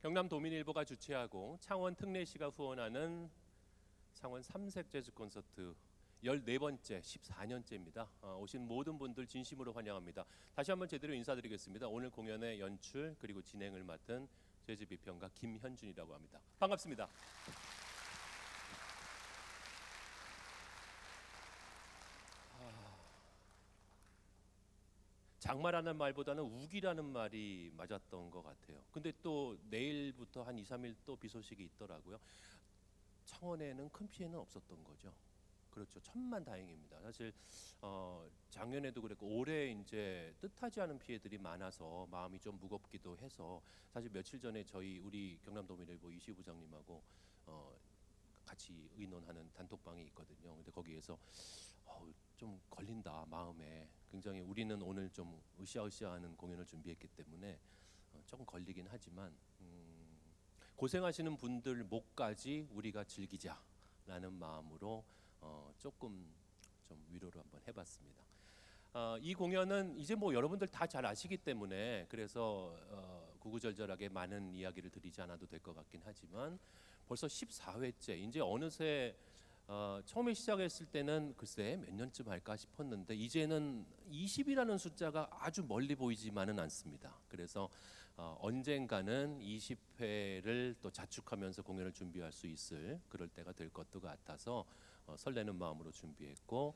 경남도민일보가 주최하고 창원 특례시가 후원하는 창원 삼색 재즈 콘서트 14번째, 14년째입니다. 오신 모든 분들 진심으로 환영합니다. 다시 한번 제대로 인사드리겠습니다. 오늘 공연의 연출 그리고 진행을 맡은 재즈 비평가 김현준이라고 합니다. 반갑습니다. 장마라는 말보다는 우기라는 말이 맞았던 것 같아요. 근데 또 내일부터 한 2, 3일 또 비 소식이 있더라고요. 창원에는 큰 피해는 없었던 거죠. 그렇죠. 천만 다행입니다. 사실 작년에도 그랬고 올해 이제 뜻하지 않은 피해들이 많아서 마음이 좀 무겁기도 해서 사실 며칠 전에 우리 경남도민일보 이시 부장님하고 같이 의논하는 단톡방이 있거든요. 근데 거기에서 좀 걸린다 마음에. 굉장히 우리는 오늘 좀 으쌰으쌰하는 공연을 준비했기 때문에 조금 걸리긴 하지만 고생하시는 분들 목까지 우리가 즐기자라는 마음으로 조금 좀 위로를 한번 해봤습니다. 이 공연은 이제 뭐 여러분들 다 잘 아시기 때문에 그래서 구구절절하게 많은 이야기를 드리지 않아도 될 것 같긴 하지만 벌써 14회째 이제 어느새 처음에 시작했을 때는 글쎄 몇 년쯤 할까 싶었는데 이제는 20이라는 숫자가 아주 멀리 보이지만은 않습니다. 그래서 언젠가는 20회를 또 자축하면서 공연을 준비할 수 있을 그럴 때가 될 것도 같아서 설레는 마음으로 준비했고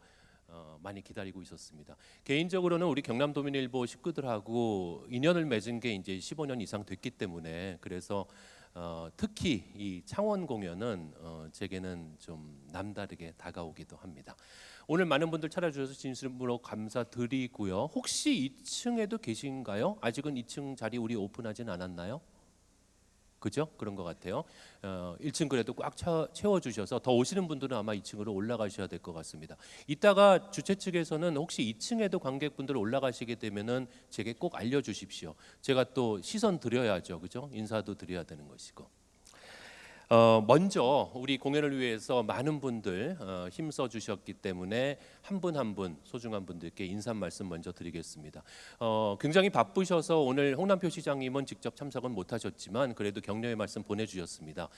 많이 기다리고 있었습니다. 개인적으로는 우리 경남도민일보 식구들하고 인연을 맺은 게 이제 15년 이상 됐기 때문에 그래서 특히 이 창원 공연은 제게는 좀 남다르게 다가오기도 합니다. 오늘 많은 분들 찾아주셔서 진심으로 감사드리고요. 혹시 2층에도 계신가요? 아직은 2층 자리 우리 오픈하진 않았나요? 그죠? 그런 것 같아요. 1층 그래도 꽉 채워주셔서 더 오시는 분들은 아마 2층으로 올라가셔야 될 것 같습니다. 이따가 주최 측에서는 혹시 2층에도 관객분들 올라가시게 되면은 제게 꼭 알려주십시오. 제가 또 시선 드려야죠, 그죠? 인사도 드려야 되는 것이고. 먼저 우리 공연을 위해서 많은 분들 힘써 주셨기 때문에 한 분 한 분 소중한 분들께 인사 말씀 먼저 드리겠습니다. 굉장히 바쁘셔서 오늘 홍남표 시장님은 직접 참석은 못하셨지만 그래도 격려의 말씀 보내주셨습니다.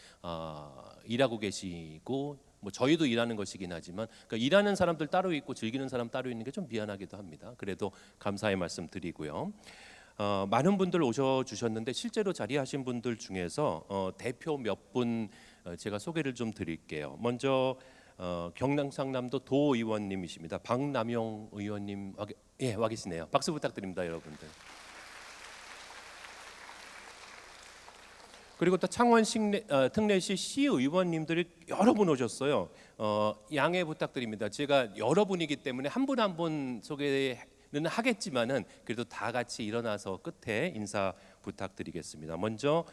일하고 계시고 뭐 저희도 일하는 것이긴 하지만 그러니까 일하는 사람들 따로 있고 즐기는 사람 따로 있는 게 좀 미안하기도 합니다. 그래도 감사의 말씀 드리고요. 많은 분들 오셔주셨는데 실제로 자리하신 분들 중에서 대표 몇 분 제가 소개를 좀 드릴게요. 먼저 경남 상남도 도 의원님이십니다. 박남용 의원님 와 계시네요. 박수 부탁드립니다, 여러분들. 그리고 또 창원 특례시 시의원님들이 여러 분 오셨어요. 양해 부탁드립니다. 제가 여러 분이기 때문에 한 분 한 분 소개는 하겠지만은 그래도 다 같이 일어나서 끝에 인사 부탁드리겠습니다. 먼저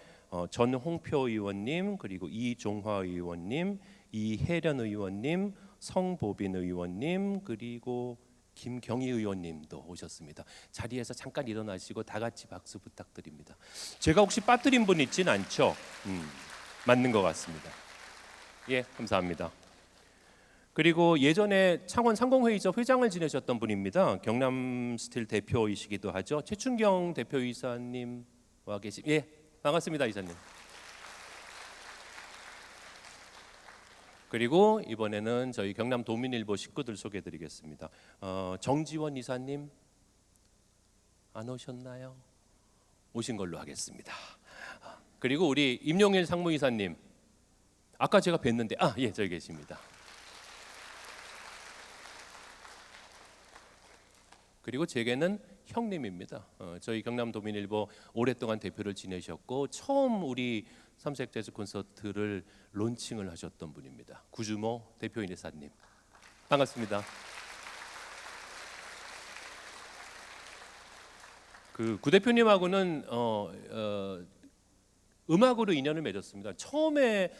전홍표 의원님, 그리고 이종화 의원님, 이혜련 의원님, 성보빈 의원님, 그리고 김경희 의원님도 오셨습니다. 자리에서 잠깐 일어나시고 다 같이 박수 부탁드립니다. 제가 혹시 빠뜨린 분 있진 않죠? 맞는 것 같습니다. 예, 감사합니다. 그리고 예전에 창원 상공회의소 회장을 지내셨던 분입니다. 경남스틸 대표이시기도 하죠. 최춘경 대표이사님 와 예, 반갑습니다, 이사님. 그리고 이번에는 저희 경남도민일보 식구들 소개해드리겠습니다. 정지원 이사님 안 오셨나요? 오신 걸로 하겠습니다. 그리고 우리 임용일 상무이사님 아까 제가 뵀는데 예, 저기 계십니다. 그리고 제게는 형님입니다. 저희 경남도민일보 오랫동안 대표를 지내셨고 처음 우리 삼색 재즈 콘서트를 론칭을 하셨던 분입니다. 구주모 대표이사님 반갑습니다. 구 대표님하고는 음악으로 인연을 맺었습니다. 처음에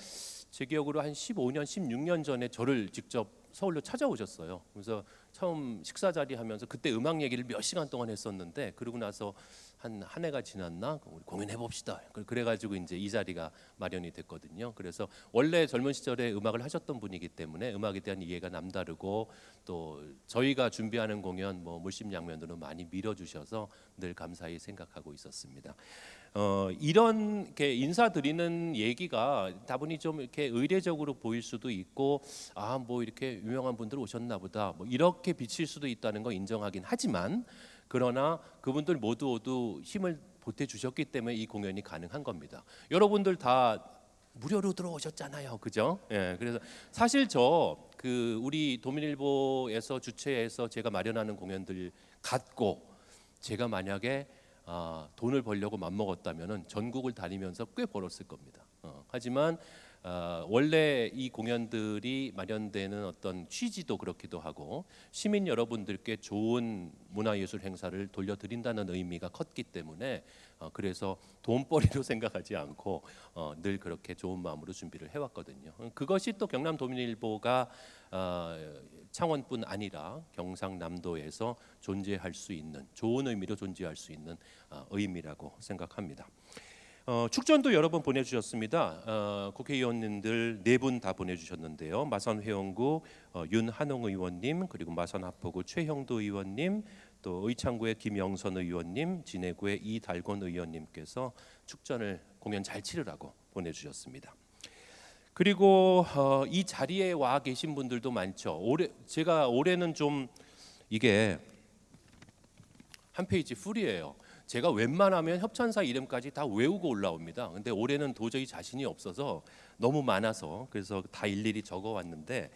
제 기억으로 한 15년, 16년 전에 저를 직접 서울로 찾아오셨어요. 그래서 처음 식사 자리 하면서 그때 음악 얘기를 몇 시간 동안 했었는데 그러고 나서 한 해가 지났나 우리 공연해 봅시다. 그래가지고 이제 이 자리가 마련이 됐거든요. 그래서 원래 젊은 시절에 음악을 하셨던 분이기 때문에 음악에 대한 이해가 남다르고 또 저희가 준비하는 공연 뭐 물심양면으로 많이 밀어주셔서 늘 감사히 생각하고 있었습니다. 이런 게 인사드리는 얘기가 다분히 좀 이렇게 의례적으로 보일 수도 있고 뭐 이렇게 유명한 분들 오셨나 보다 뭐 이렇게 비칠 수도 있다는 거 인정하긴 하지만 그러나 그분들 모두 힘을 보태 주셨기 때문에 이 공연이 가능한 겁니다. 여러분들 다 무료로 들어오셨잖아요, 그죠? 예, 그래서 사실 우리 도민일보에서 주최해서 제가 마련하는 공연들 갖고 제가 만약에 돈을 벌려고 맘먹었다면은 전국을 다니면서 꽤 벌었을 겁니다. 하지만 원래 이 공연들이 마련되는 어떤 취지도 그렇기도 하고 시민 여러분들께 좋은 문화예술 행사를 돌려드린다는 의미가 컸기 때문에 그래서 돈벌이로 생각하지 않고 늘 그렇게 좋은 마음으로 준비를 해왔거든요. 그것이 또 경남도민일보가 창원뿐 아니라 경상남도에서 존재할 수 있는 좋은 의미로 존재할 수 있는 의미라고 생각합니다. 축전도 여러 번 보내주셨습니다. 국회의원님들 4분 다 보내주셨는데요. 마산 회원구 윤한홍 의원님, 그리고 마산 하포구 최형도 의원님, 또 의창구의 김영선 의원님, 진해구의 이달곤 의원님께서 축전을 공연 잘 치르라고 보내주셨습니다. 그리고 이 자리에 와 계신 분들도 많죠. 제가 올해는 좀 이게 한 페이지 풀이에요. 제가 웬만하면 협찬사 이름까지 다 외우고 올라옵니다. 근데 올해는 도저히 자신이 없어서 너무 많아서 그래서 다 일일이 적어왔는데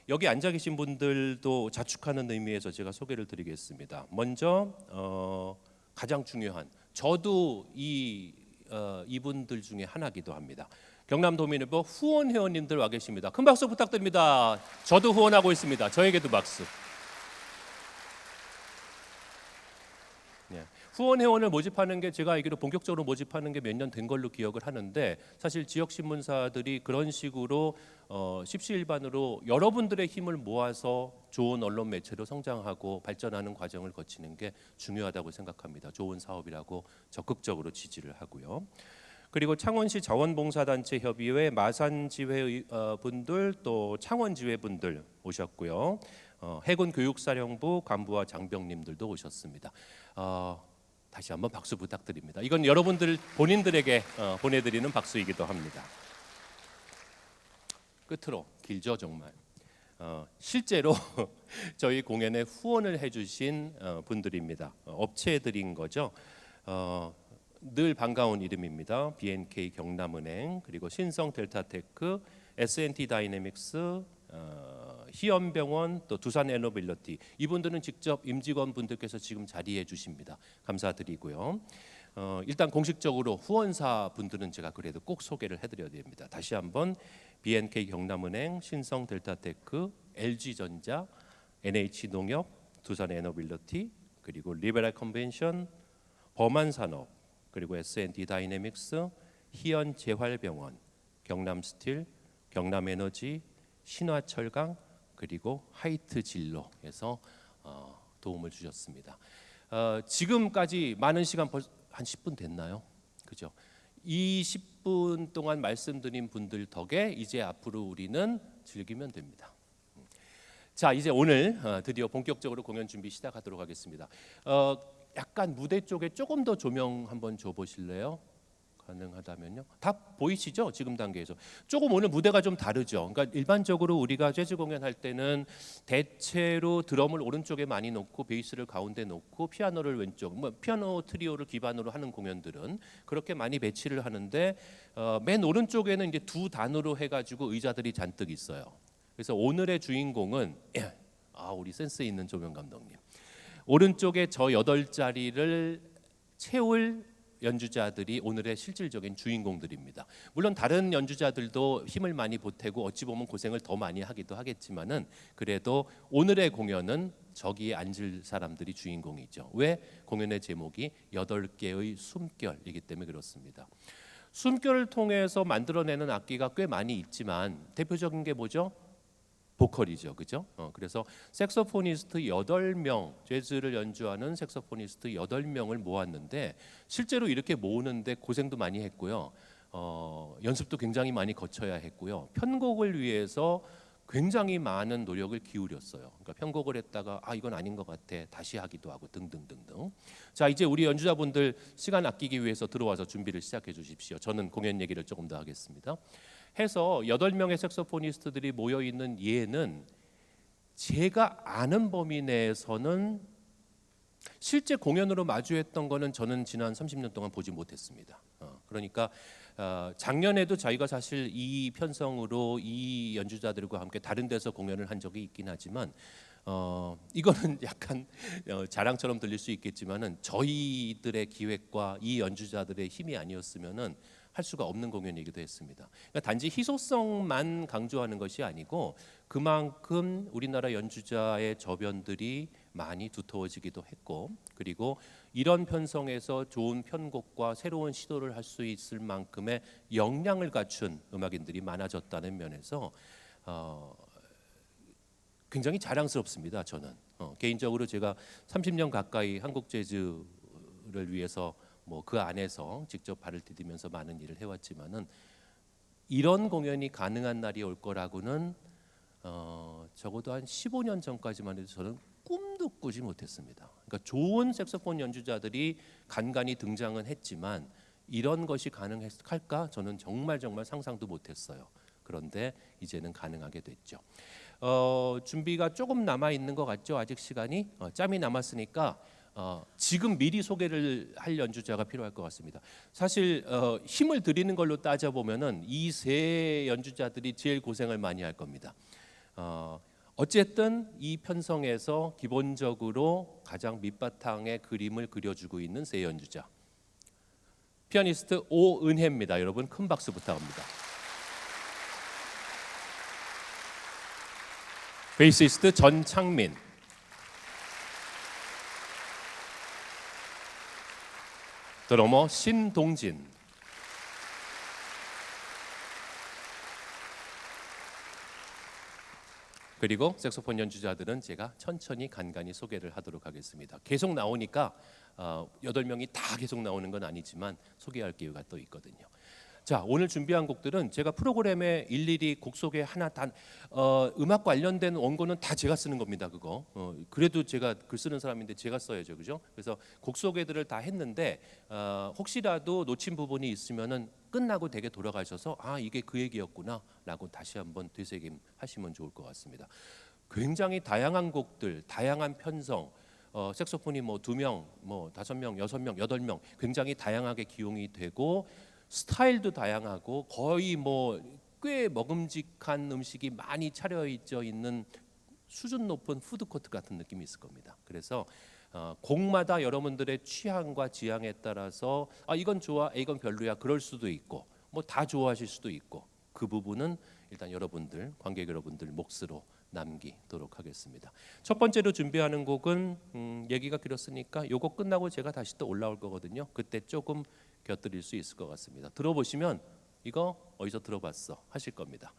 여기 앉아 계신 분들도 자축하는 의미에서 제가 소개를 드리겠습니다. 먼저 가장 중요한 저도 이분들 중에 하나기도 합니다. 경남도민일보 후원 회원님들 와 계십니다. 큰 박수 부탁드립니다. 저도 후원하고 있습니다. 저에게도 박수. 후원 회원을 모집하는 게 제가 알기로 본격적으로 모집하는 게 몇 년 된 걸로 기억을 하는데 사실 지역 신문사들이 그런 식으로 십시일반으로 여러분들의 힘을 모아서 좋은 언론 매체로 성장하고 발전하는 과정을 거치는 게 중요하다고 생각합니다. 좋은 사업이라고 적극적으로 지지를 하고요. 그리고 창원시 자원봉사단체 협의회 마산지회 분들 또 창원지회 분들 오셨고요. 해군교육사령부 간부와 장병님들도 오셨습니다. 다시 한번 박수 부탁드립니다. 이건 여러분들 본인들에게 보내드리는 박수이기도 합니다. 끝으로 길죠 정말. 실제로 저희 공연에 후원을 해주신 분들입니다. 업체들인 거죠. 늘 반가운 이름입니다. BNK 경남은행, 그리고 신성 델타테크, S&T 다이내믹스, 희연병원, 또 두산 에너빌리티, 이분들은 직접 임직원 분들께서 지금 자리해 주십니다. 감사드리고요. 일단 공식적으로 후원사 분들은 제가 그래도 꼭 소개를 해드려야 됩니다. 다시 한번 BNK 경남은행, 신성 델타테크, LG전자, NH농협, 두산 에너빌리티, 그리고 리베랄 컨벤션, 범한산업, 그리고 S&T 다이내믹스, 희연재활병원, 경남스틸, 경남에너지, 신화철강, 그리고 하이트진로에서 도움을 주셨습니다. 지금까지 많은 시간 한 10분 됐나요? 그죠? 이 10분 동안 말씀드린 분들 덕에 이제 앞으로 우리는 즐기면 됩니다. 자, 이제 오늘 드디어 본격적으로 공연 준비 시작하도록 하겠습니다. 약간 무대 쪽에 조금 더 조명 한번 줘 보실래요? 가능하다면요. 다 보이시죠? 지금 단계에서 조금 오늘 무대가 좀 다르죠. 그러니까 일반적으로 우리가 재즈 공연할 때는 대체로 드럼을 오른쪽에 많이 놓고 베이스를 가운데 놓고 피아노를 왼쪽, 피아노 트리오를 기반으로 하는 공연들은 그렇게 많이 배치를 하는데 맨 오른쪽에는 이제 두 단으로 해가지고 의자들이 잔뜩 있어요. 그래서 오늘의 주인공은 우리 센스 있는 조명 감독님. 오른쪽에 저 8자리를 채울 연주자들이 오늘의 실질적인 주인공들입니다. 물론 다른 연주자들도 힘을 많이 보태고 어찌 보면 고생을 더 많이 하기도 하겠지만은 그래도 오늘의 공연은 저기에 앉을 사람들이 주인공이죠. 왜? 공연의 제목이 8개의 숨결이기 때문에 그렇습니다. 숨결을 통해서 만들어내는 악기가 꽤 많이 있지만 대표적인 게 뭐죠? 보컬이죠, 그죠? 그래서 색소포니스트 8명, 재즈를 연주하는 색소포니스트 8명을 모았는데 실제로 이렇게 모으는데 고생도 많이 했고요. 연습도 굉장히 많이 거쳐야 했고요. 편곡을 위해서 굉장히 많은 노력을 기울였어요. 그러니까 편곡을 했다가 이건 아닌 것 같아 다시 하기도 하고 등등등등. 자, 이제 우리 연주자분들 시간 아끼기 위해서 들어와서 준비를 시작해 주십시오. 저는 공연 얘기를 조금 더 하겠습니다. 해서 8명의 색소포니스트들이 모여 있는 예는 제가 아는 범위 내에서는 실제 공연으로 마주했던 거는 저는 지난 30년 동안 보지 못했습니다. 그러니까 작년에도 저희가 사실 이 편성으로 이 연주자들과 함께 다른 데서 공연을 한 적이 있긴 하지만 이거는 약간 자랑처럼 들릴 수 있겠지만은 저희들의 기획과 이 연주자들의 힘이 아니었으면은 할 수가 없는 공연이기도 했습니다. 그러니까 단지 희소성만 강조하는 것이 아니고 그만큼 우리나라 연주자의 저변들이 많이 두터워지기도 했고, 그리고 이런 편성에서 좋은 편곡과 새로운 시도를 할 수 있을 만큼의 역량을 갖춘 음악인들이 많아졌다는 면에서 굉장히 자랑스럽습니다. 저는 개인적으로 제가 30년 가까이 한국 재즈를 위해서 그 안에서 직접 발을 디디면서 많은 일을 해왔지만은 이런 공연이 가능한 날이 올 거라고는 적어도 한 15년 전까지만 해도 저는 꿈도 꾸지 못했습니다. 그러니까 좋은 색소폰 연주자들이 간간히 등장은 했지만 이런 것이 가능할까? 저는 정말 상상도 못했어요. 그런데 이제는 가능하게 됐죠. 준비가 조금 남아 있는 것 같죠? 아직 시간이 짬이 남았으니까 지금 미리 소개를 할 연주자가 필요할 것 같습니다. 사실 힘을 들이는 걸로 따져 보면은 이 세 연주자들이 제일 고생을 많이 할 겁니다. 어쨌든 이 편성에서 기본적으로 가장 밑바탕의 그림을 그려주고 있는 세 연주자, 피아니스트 오은혜입니다. 여러분 큰 박수 부탁합니다. 베이시스트 전창민, 드러머 신동진, 그리고 색소폰 연주자들은 제가 천천히 간간히 소개를 하도록 하겠습니다. 계속 나오니까 8명이 다 계속 나오는 건 아니지만 소개할 기회가 또 있거든요. 자, 오늘 준비한 곡들은 제가 프로그램에 일일이 곡 소개 하나 다 음악 관련된 원고는 다 제가 쓰는 겁니다. 그거 그래도 제가 글 쓰는 사람인데 제가 써야죠, 그죠? 그래서 곡 소개들을 다 했는데 혹시라도 놓친 부분이 있으면은 끝나고 댁에 돌아가셔서 이게 그 얘기였구나라고 다시 한번 되새김하시면 좋을 것 같습니다. 굉장히 다양한 곡들, 다양한 편성. 색소폰이 2명, 5명, 6명, 8명 굉장히 다양하게 기용이 되고 스타일도 다양하고 거의 꽤 먹음직한 음식이 많이 차려져 있는 수준 높은 푸드코트 같은 느낌이 있을 겁니다. 그래서 곡마다 여러분들의 취향과 지향에 따라서 이건 좋아, 이건 별로야 그럴 수도 있고 다 좋아하실 수도 있고 그 부분은 일단 여러분들, 관객 여러분들 몫으로 남기도록 하겠습니다. 첫 번째로 준비하는 곡은 얘기가 길었으니까 요거 끝나고 제가 다시 또 올라올 거거든요. 그때 조금 곁들일 수 있을 것 같습니다. 들어보시면 이거 어디서 들어봤어 하실 겁니다.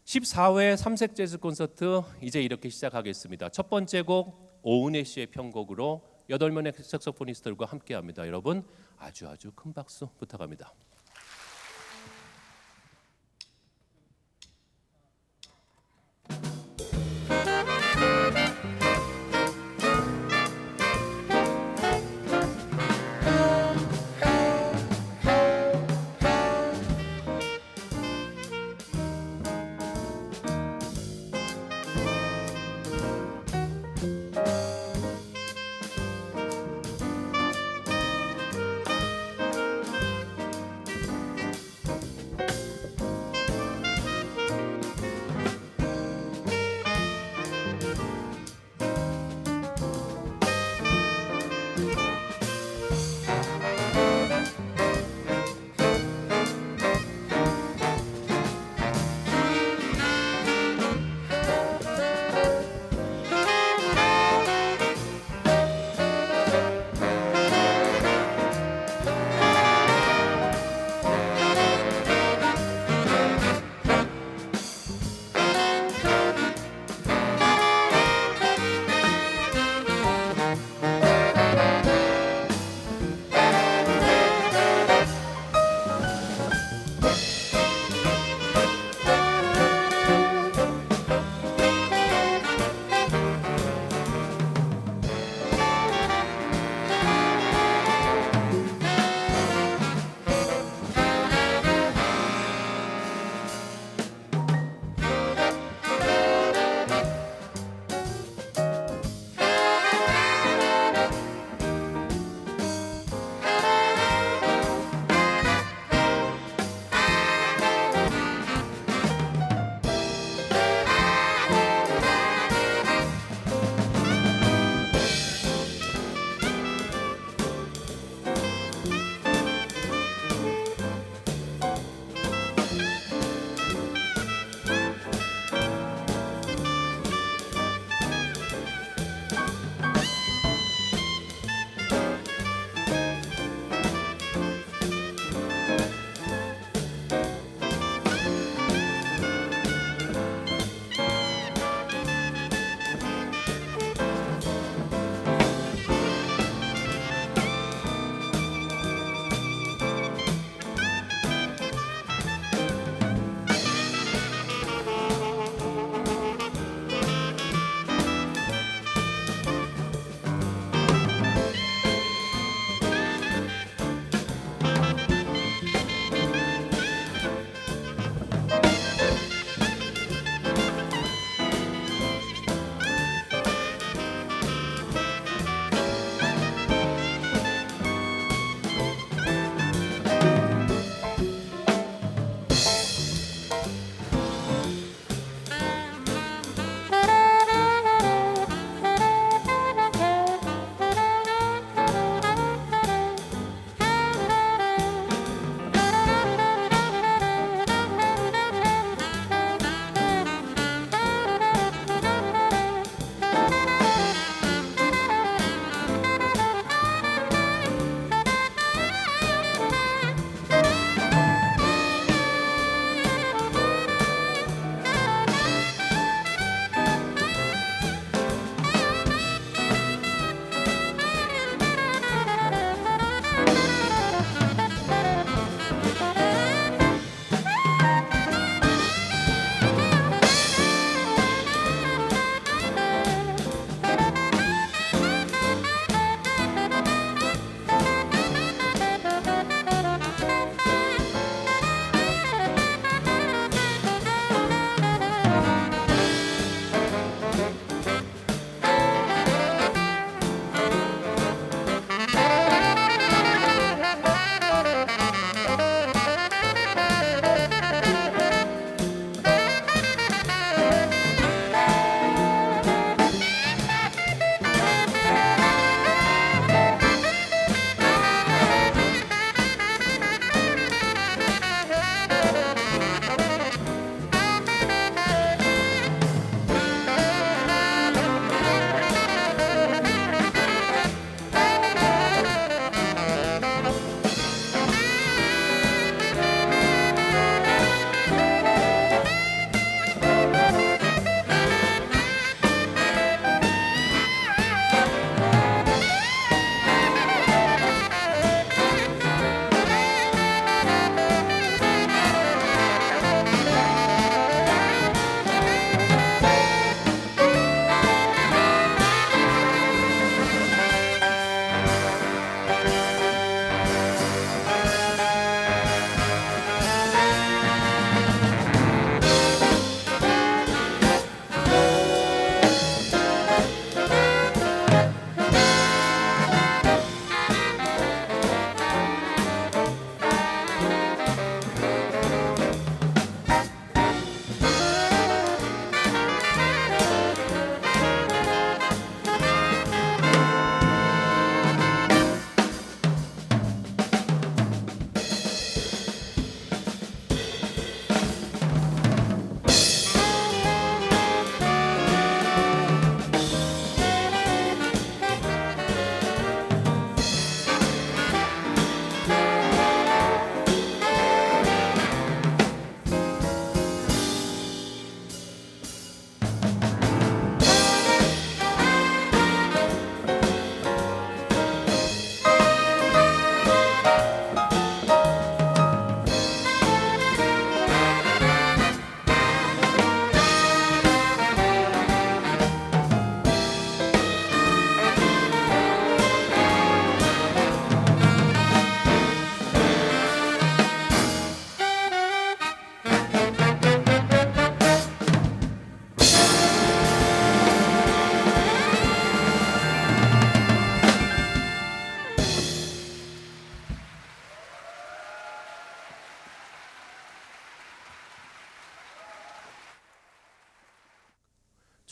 14회 삼색 재즈 콘서트 이제 이렇게 시작하겠습니다. 첫 번째 곡 오은혜 씨의 편곡으로 8명의 색소포니스트들과 함께합니다. 여러분 아주 큰 박수 부탁합니다.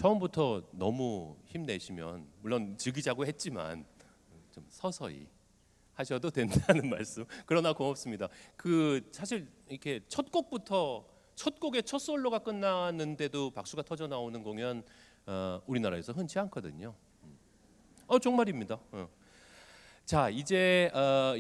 처음부터 너무 힘내시면 물론 즉위자고 했지만 좀 서서히 하셔도 된다는 말씀. 그러나 고맙습니다. 사실 이렇게 첫 곡의 첫 솔로가 끝났는데도 박수가 터져 나오는 공연 우리나라에서 흔치 않거든요. 정말입니다. 자, 이제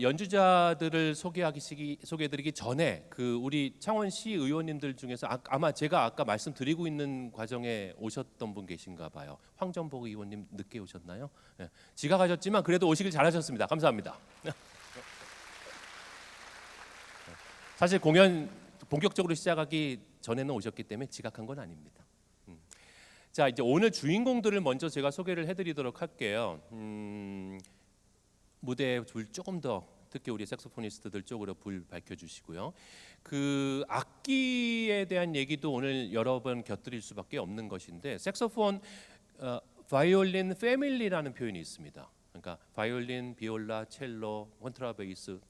연주자들을 소개해드리기 전에 우리 창원시 의원님들 중에서 아마 제가 아까 말씀드리고 있는 과정에 오셨던 분 계신가 봐요. 황정복 의원님 늦게 오셨나요? 네. 지각하셨지만 그래도 오시길 잘하셨습니다. 감사합니다. 사실 공연 본격적으로 시작하기 전에는 오셨기 때문에 지각한 건 아닙니다. 자, 이제 오늘 주인공들을 먼저 제가 소개를 해드리도록 할게요. 무대에 불 조금 더, 특히 우리 색소포니스트들 쪽으로 불 밝혀주시고요. 악기에 대한 얘기도 오늘 여러 번 곁들일 수밖에 없는 것인데, 색소폰 바이올린 패밀리라는 표현이 있습니다. 그러니까 바이올린, 비올라, 첼로, 콘트라베이스,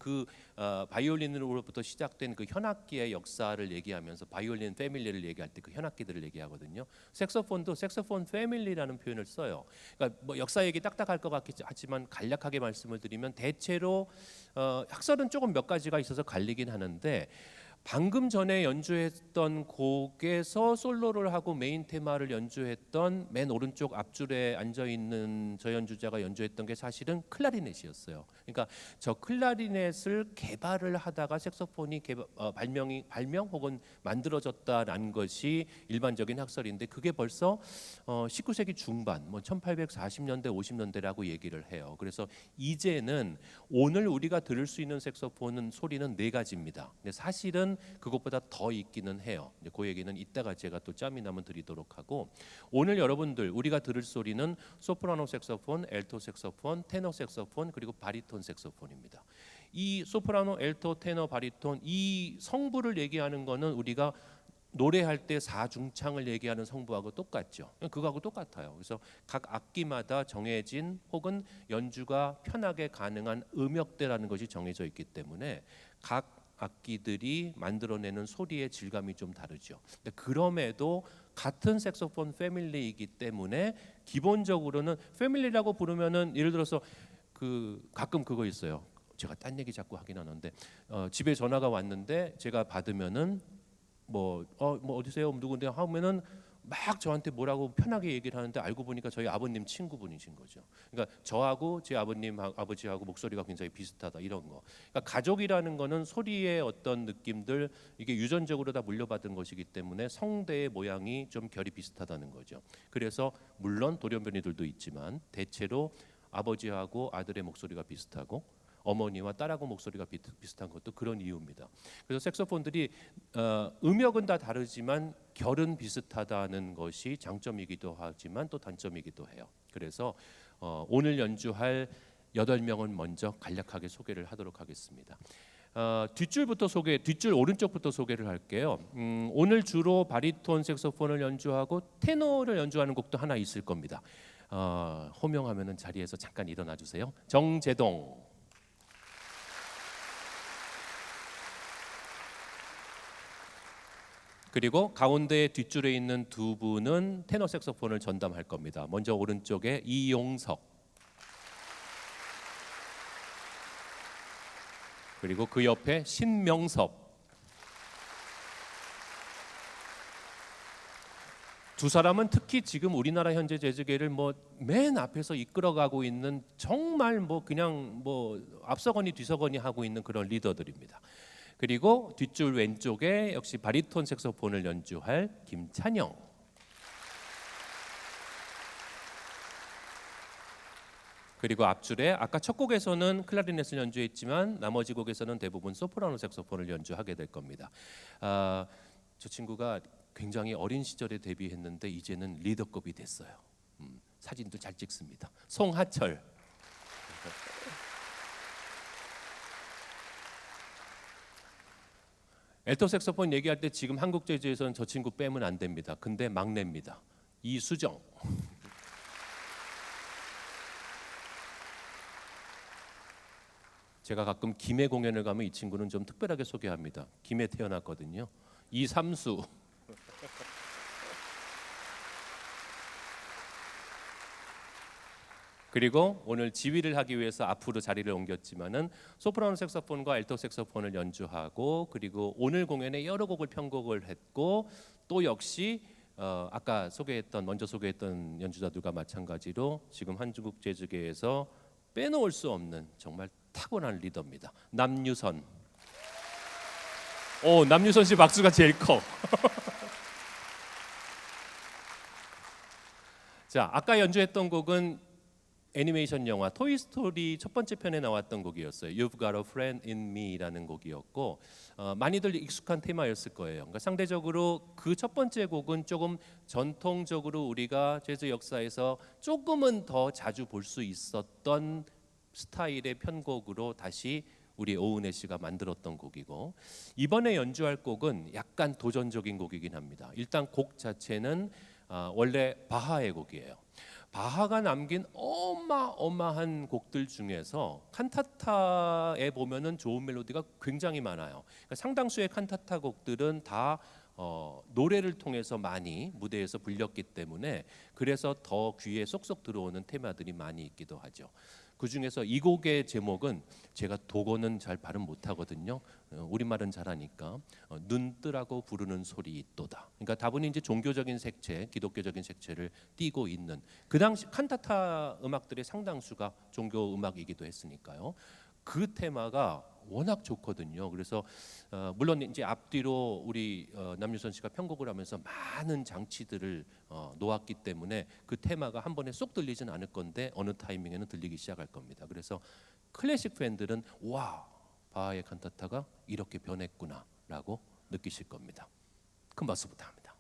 바이올린으로부터 시작된 현악기의 역사를 얘기하면서 바이올린 패밀리를 얘기할 때 현악기들을 얘기하거든요. 색소폰도 색소폰 패밀리라는 표현을 써요. 그러니까 뭐 역사 얘기 딱딱할 것 같지만 간략하게 말씀을 드리면 대체로 학설은 조금 몇 가지가 있어서 갈리긴 하는데, 방금 전에 연주했던 곡에서 솔로를 하고 메인 테마를 연주했던 맨 오른쪽 앞줄에 앉아있는 저 연주자가 연주했던 게 사실은 클라리넷이었어요. 그러니까 저 클라리넷을 개발을 하다가 색소폰이 발명 혹은 만들어졌다는 것이 일반적인 학설인데, 그게 벌써 19세기 중반, 1840년대 50년대라고 얘기를 해요. 그래서 이제는 오늘 우리가 들을 수 있는 색소폰은 소리는 4가지입니다. 근데 사실은 그것보다 더 있기는 해요. 그 얘기는 이따가 제가 또 짬이 나면 드리도록 하고, 오늘 여러분들 우리가 들을 소리는 소프라노 색소폰, 엘토 색소폰, 테너 색소폰, 그리고 바리톤 색소폰입니다. 이 소프라노, 엘토, 테너, 바리톤 이 성부를 얘기하는 거는 우리가 노래할 때 사중창을 얘기하는 성부하고 똑같죠. 그거하고 똑같아요. 그래서 각 악기마다 정해진 혹은 연주가 편하게 가능한 음역대라는 것이 정해져 있기 때문에 각 악기들이 만들어내는 소리의 질감이 좀 다르죠. 근데 그럼에도 같은 색소폰 패밀리이기 때문에 기본적으로는 패밀리라고 부르면은, 예를 들어서 가끔 그거 있어요. 제가 딴 얘기 자꾸 하긴 하는데, 집에 전화가 왔는데 제가 받으면은 뭐 어디세요? 누군데 하면은 막 저한테 뭐라고 편하게 얘기를 하는데, 알고 보니까 저희 아버님 친구분이신 거죠. 그러니까 저하고 제 아버지하고 목소리가 굉장히 비슷하다, 이런 거. 그러니까 가족이라는 거는 소리의 어떤 느낌들, 이게 유전적으로 다 물려받은 것이기 때문에 성대의 모양이 좀 결이 비슷하다는 거죠. 그래서 물론 돌연변이들도 있지만 대체로 아버지하고 아들의 목소리가 비슷하고 어머니와 딸하고 목소리가 비슷한 것도 그런 이유입니다. 그래서 색소폰들이 음역은 다 다르지만 결은 비슷하다는 것이 장점이기도 하지만 또 단점이기도 해요. 그래서 오늘 연주할 8명은 먼저 간략하게 소개를 하도록 하겠습니다. 뒷줄 오른쪽부터 소개를 할게요. 오늘 주로 바리톤 색소폰을 연주하고 테너를 연주하는 곡도 하나 있을 겁니다. 호명하면은 자리에서 잠깐 일어나 주세요. 정재동. 그리고 가운데 뒷줄에 있는 두 분은 테너 색소폰을 전담할 겁니다. 먼저 오른쪽에 이용석, 그리고 그 옆에 신명섭. 두 사람은 특히 지금 우리나라 현재 재즈계를 맨 앞에서 이끌어가고 있는, 정말 그냥 앞서거니 뒤서거니 하고 있는 그런 리더들입니다. 그리고 뒷줄 왼쪽에 역시 바리톤 색소폰을 연주할 김찬영. 그리고 앞줄에 아까 첫 곡에서는 클라리넷을 연주했지만 나머지 곡에서는 대부분 소프라노 색소폰을 연주하게 될 겁니다. 저 친구가 굉장히 어린 시절에 데뷔했는데 이제는 리더급이 됐어요. 사진도 잘 찍습니다. 송하철. 엘토 색소폰 얘기할 때 지금 한국 재즈에서는 저 친구 빼면 안 됩니다. 근데 막내입니다. 이수정. 제가 가끔 김해 공연을 가면 이 친구는 좀 특별하게 소개합니다. 김해 태어났거든요. 이삼수. 그리고 오늘 지휘를 하기 위해서 앞으로 자리를 옮겼지만은 소프라노 색소폰과 알토 색소폰을 연주하고 그리고 오늘 공연에 여러 곡을 편곡을 했고 또 역시 아까 먼저 소개했던 연주자들과 마찬가지로 지금 한국 재즈계에서 빼놓을 수 없는 정말 타고난 리더입니다. 남유선. 남유선 씨 박수가 제일 커. 자, 아까 연주했던 곡은 애니메이션 영화 토이스토리 첫 번째 편에 나왔던 곡이었어요. You've Got a Friend in Me라는 곡이었고 많이들 익숙한 테마였을 거예요. 그러니까 상대적으로 그 첫 번째 곡은 조금 전통적으로 우리가 재즈 역사에서 조금은 더 자주 볼 수 있었던 스타일의 편곡으로 다시 우리 오은혜 씨가 만들었던 곡이고 이번에 연주할 곡은 약간 도전적인 곡이긴 합니다. 일단 곡 자체는 원래 바하의 곡이에요. 바하가 남긴 어마어마한 곡들 중에서 칸타타에 보면은 좋은 멜로디가 굉장히 많아요. 그러니까 상당수의 칸타타 곡들은 다 노래를 통해서 많이 무대에서 불렸기 때문에 그래서 더 귀에 쏙쏙 들어오는 테마들이 많이 있기도 하죠. 그 중에서 이 곡의 제목은 제가 독어는 잘 발음 못하거든요. 우리말은 잘하니까 눈뜨라고 부르는 소리 있도다. 그러니까 다분히 이제 종교적인 색채, 기독교적인 색채를 띠고 있는 그 당시 칸타타 음악들의 상당수가 종교 음악이기도 했으니까요. 그 테마가 워낙 좋거든요. 그래서 물론 이제 앞뒤로 우리 남유선 씨가 편곡을 하면서 많은 장치들을 놓았기 때문에 그 테마가 한 번에 쏙 들리진 않을 건데 어느 타이밍에는 들리기 시작할 겁니다. 그래서 클래식 팬들은 와, 바하의 칸타타가 이렇게 변했구나라고 느끼실 겁니다. 큰 박수 부탁합니다.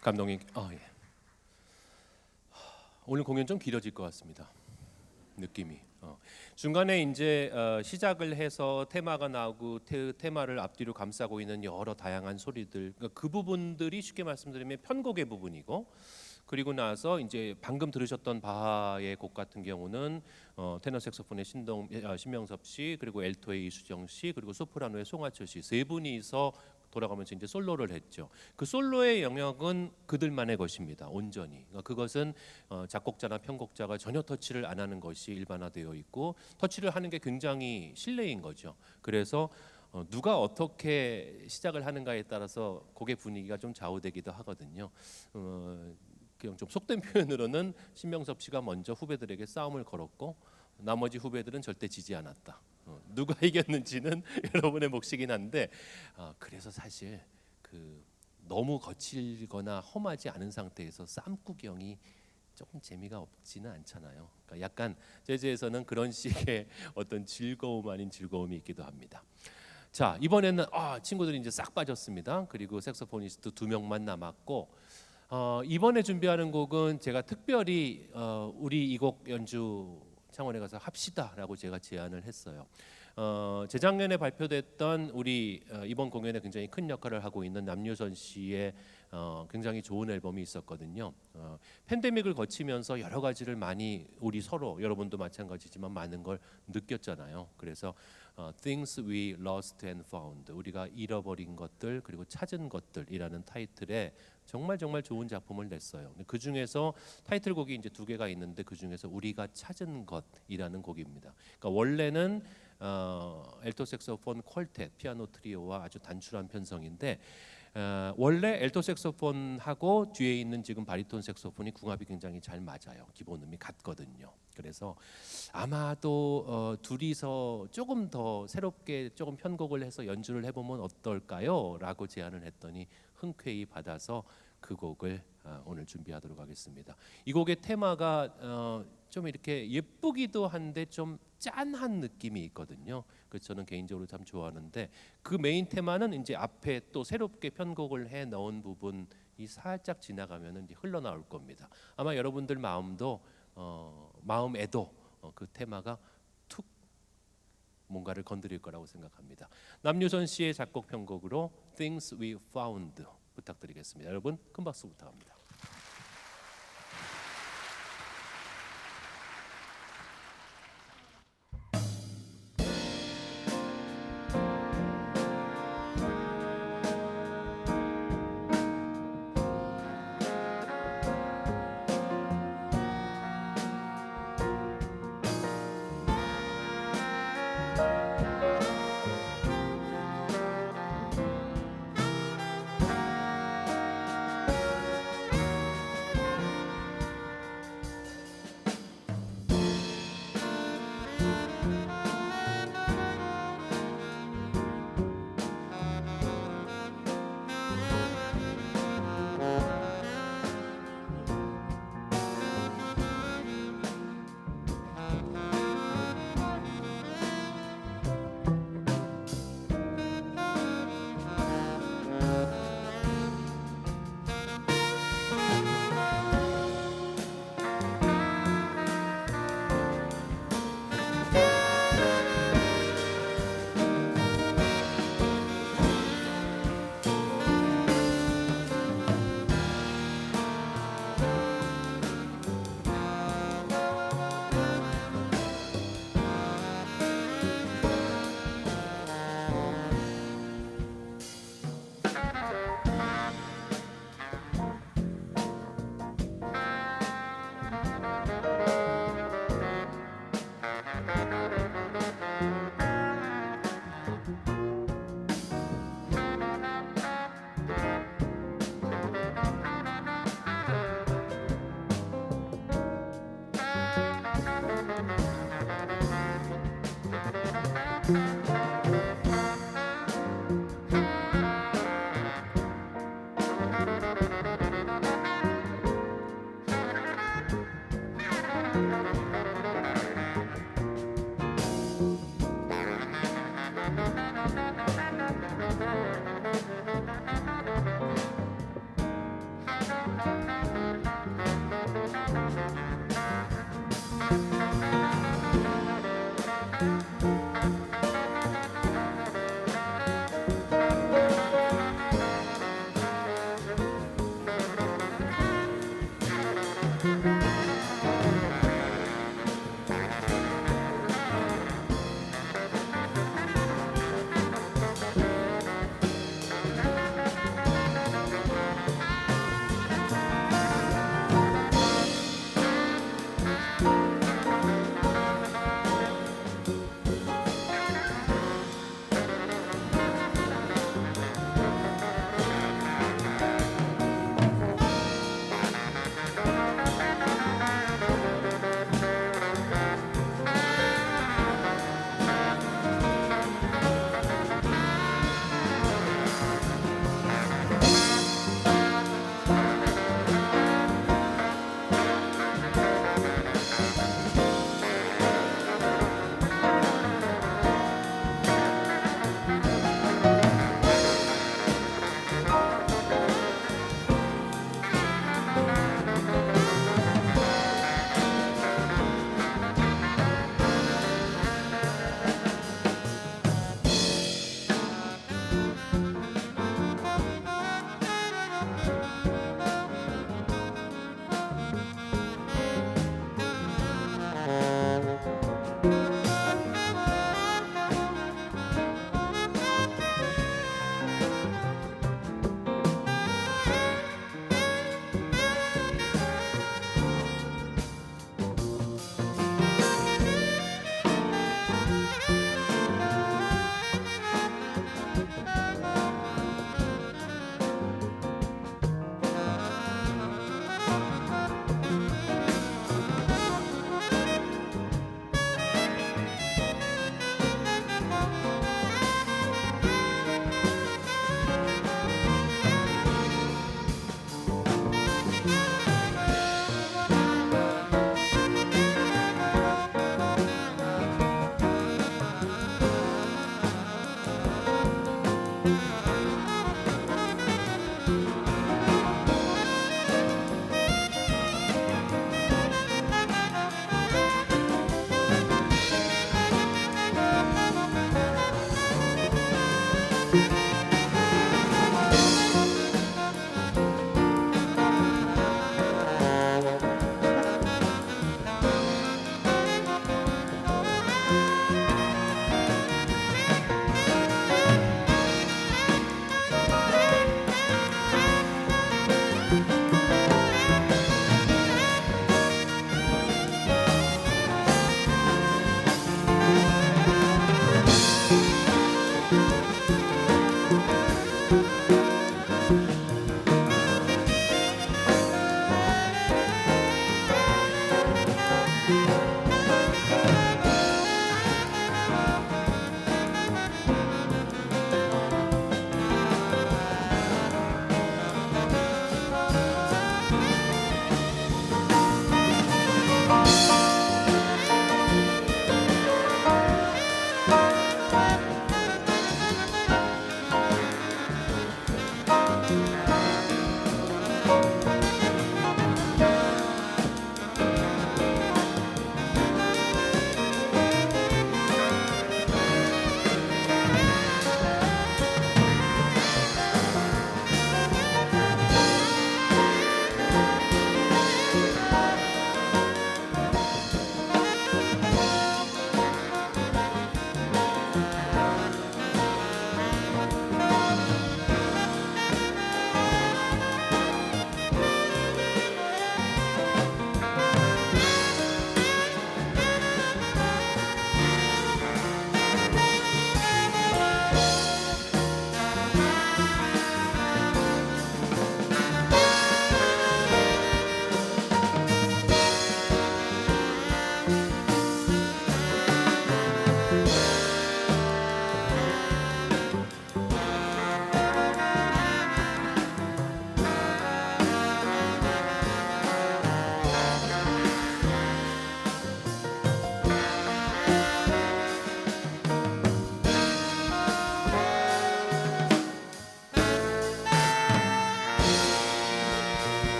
감독님, 예. 오늘 공연 좀 길어질 것 같습니다. 느낌이. 중간에 이제 시작을 해서 테마가 나오고 테마를 앞뒤로 감싸고 있는 여러 다양한 소리들, 그러니까 그 부분들이 쉽게 말씀드리면 편곡의 부분이고, 그리고 나서 이제 방금 들으셨던 바하의 곡 같은 경우는 테너 색소폰의 신명섭 씨, 그리고 엘토의 이수정 씨, 그리고 소프라노의 송하철 씨 세 분이서 돌아가면서 이제 솔로를 했죠. 그 솔로의 영역은 그들만의 것입니다. 온전히. 그러니까 그것은 작곡자나 편곡자가 전혀 터치를 안 하는 것이 일반화되어 있고, 터치를 하는 게 굉장히 실례인 거죠. 그래서 누가 어떻게 시작을 하는가에 따라서 곡의 분위기가 좀 좌우되기도 하거든요. 그냥 좀 속된 표현으로는 신명섭 씨가 먼저 후배들에게 싸움을 걸었고, 나머지 후배들은 절대 지지 않았다. 누가 이겼는지는 여러분의 몫이긴 한데, 그래서 사실 그 너무 거칠거나 험하지 않은 상태에서 쌈 구경이 조금 재미가 없지는 않잖아요. 그러니까 약간 재즈에서는 그런 식의 어떤 즐거움 아닌 즐거움이 있기도 합니다. 자, 이번에는 친구들이 이제 싹 빠졌습니다. 그리고 색소포니스트 2명만 남았고, 이번에 준비하는 곡은 제가 특별히 우리 이 곡 연주 창원에 가서 합시다라고 제가 제안을 했어요. 재작년에 발표됐던 우리 이번 공연에 굉장히 큰 역할을 하고 있는 남유선 씨의 굉장히 좋은 앨범이 있었거든요. 팬데믹을 거치면서 여러 가지를 많이 우리 서로, 여러분도 마찬가지지만 많은 걸 느꼈잖아요. 그래서 Things We Lost and Found, 우리가 잃어버린 것들 그리고 찾은 것들이라는 타이틀의 정말 좋은 작품을 냈어요. 그 중에서 타이틀곡이 이제 2개가 있는데, 그 중에서 우리가 찾은 것이라는 곡입니다. 그러니까 원래는 엘토 색소폰 퀄텟 피아노 트리오와 아주 단출한 편성인데, 원래 엘토 색소폰하고 뒤에 있는 지금 바리톤 색소폰이 궁합이 굉장히 잘 맞아요. 기본음이 같거든요. 그래서 아마도 둘이서 조금 더 새롭게 조금 편곡을 해서 연주를 해보면 어떨까요? 라고 제안을 했더니 흔쾌히 받아서 그 곡을 오늘 준비하도록 하겠습니다. 이 곡의 테마가 좀 이렇게 예쁘기도 한데 좀 짠한 느낌이 있거든요. 그래서 저는 개인적으로 참 좋아하는데, 그 메인 테마는 이제 앞에 또 새롭게 편곡을 해 넣은 부분이 살짝 지나가면은 이제 흘러나올 겁니다. 아마 여러분들 마음에도 그 테마가 툭 뭔가를 건드릴 거라고 생각합니다. 남유선 씨의 작곡 편곡으로 Things We Found 부탁드리겠습니다. 여러분 큰 박수 부탁합니다.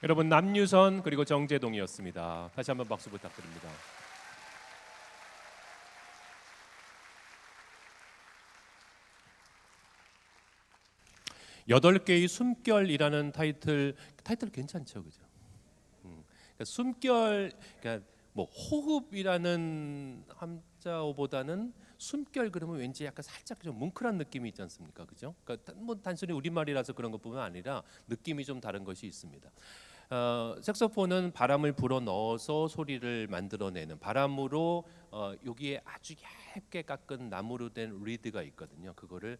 여러분, 남유선 그리고 정재동이었습니다. 다시 한번 박수 부탁드립니다. 여덟 개의 숨결이라는 타이틀 괜찮죠, 그죠? 그러니까 숨결, 그러니까 뭐 호흡이라는 함자어보다는 숨결 그러면 왠지 약간 살짝 좀 뭉클한 느낌이 있지 않습니까, 그죠? 그러니까 뭐 단순히 우리말이라서 그런 것뿐만 아니라 느낌이 좀 다른 것이 있습니다. 색소폰은 바람을 불어 넣어서 소리를 만들어내는, 바람으로 여기에 아주 얇게 깎은 나무로 된 리드가 있거든요. 그거를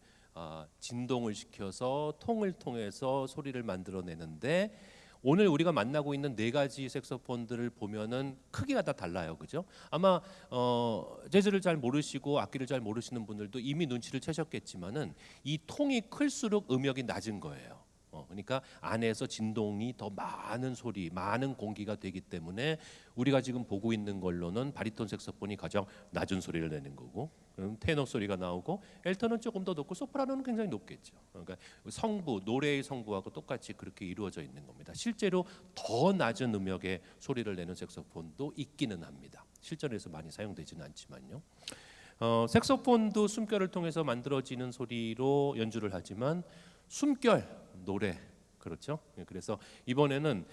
진동을 시켜서 통을 통해서 소리를 만들어내는데, 오늘 우리가 만나고 있는 네 가지 색소폰들을 보면은 크기가 다 달라요, 그죠? 아마 재즈를 잘 모르시고 악기를 잘 모르시는 분들도 이미 눈치를 채셨겠지만은 이 통이 클수록 음역이 낮은 거예요. 그러니까 안에서 진동이 더 많은 소리, 많은 공기가 되기 때문에 우리가 지금 보고 있는 걸로는 바리톤 색소폰이 가장 낮은 소리를 내는 거고, 테너 소리가 나오고, 엘턴은 조금 더 높고, 소프라노는 굉장히 높겠죠. 그러니까 성부, 노래의 성부하고 똑같이 그렇게 이루어져 있는 겁니다. 실제로 더 낮은 음역의 소리를 내는 색소폰도 있기는 합니다. 실전에서 많이 사용되지는 않지만요. 색소폰도 숨결을 통해서 만들어지는 소리로 연주를 하지만 숨결, 노래, 그렇죠? 그래서 이번에는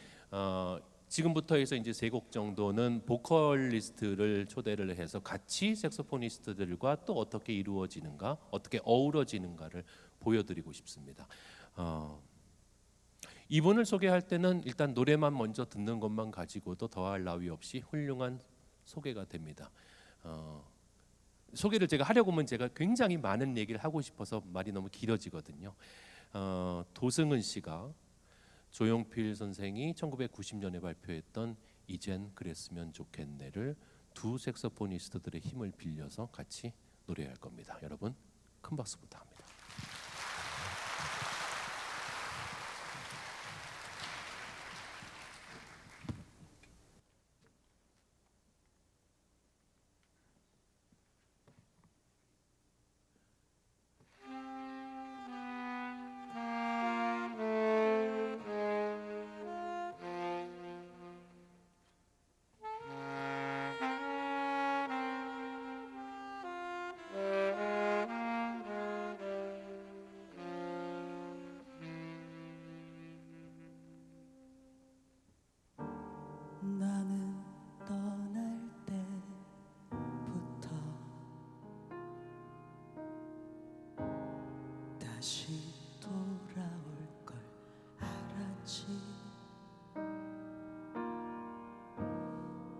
지금부터 해서 이제 세 곡 정도는 보컬리스트를 초대를 해서 같이 색소포니스트들과 또 어떻게 이루어지는가, 어떻게 어우러지는가를 보여드리고 싶습니다. 이분을 소개할 때는 일단 노래만 먼저 듣는 것만 가지고도 더할 나위 없이 훌륭한 소개가 됩니다. 소개를 제가 하려고 하면 제가 굉장히 많은 얘기를 하고 싶어서 말이 너무 길어지거든요. 도승은 씨가 조용필 선생이 1990년에 발표했던 이젠 그랬으면 좋겠네를 두 색소포니스트들의 힘을 빌려서 같이 노래할 겁니다. 여러분, 큰 박수 부탁합니다. 다시 돌아올 걸 알았지.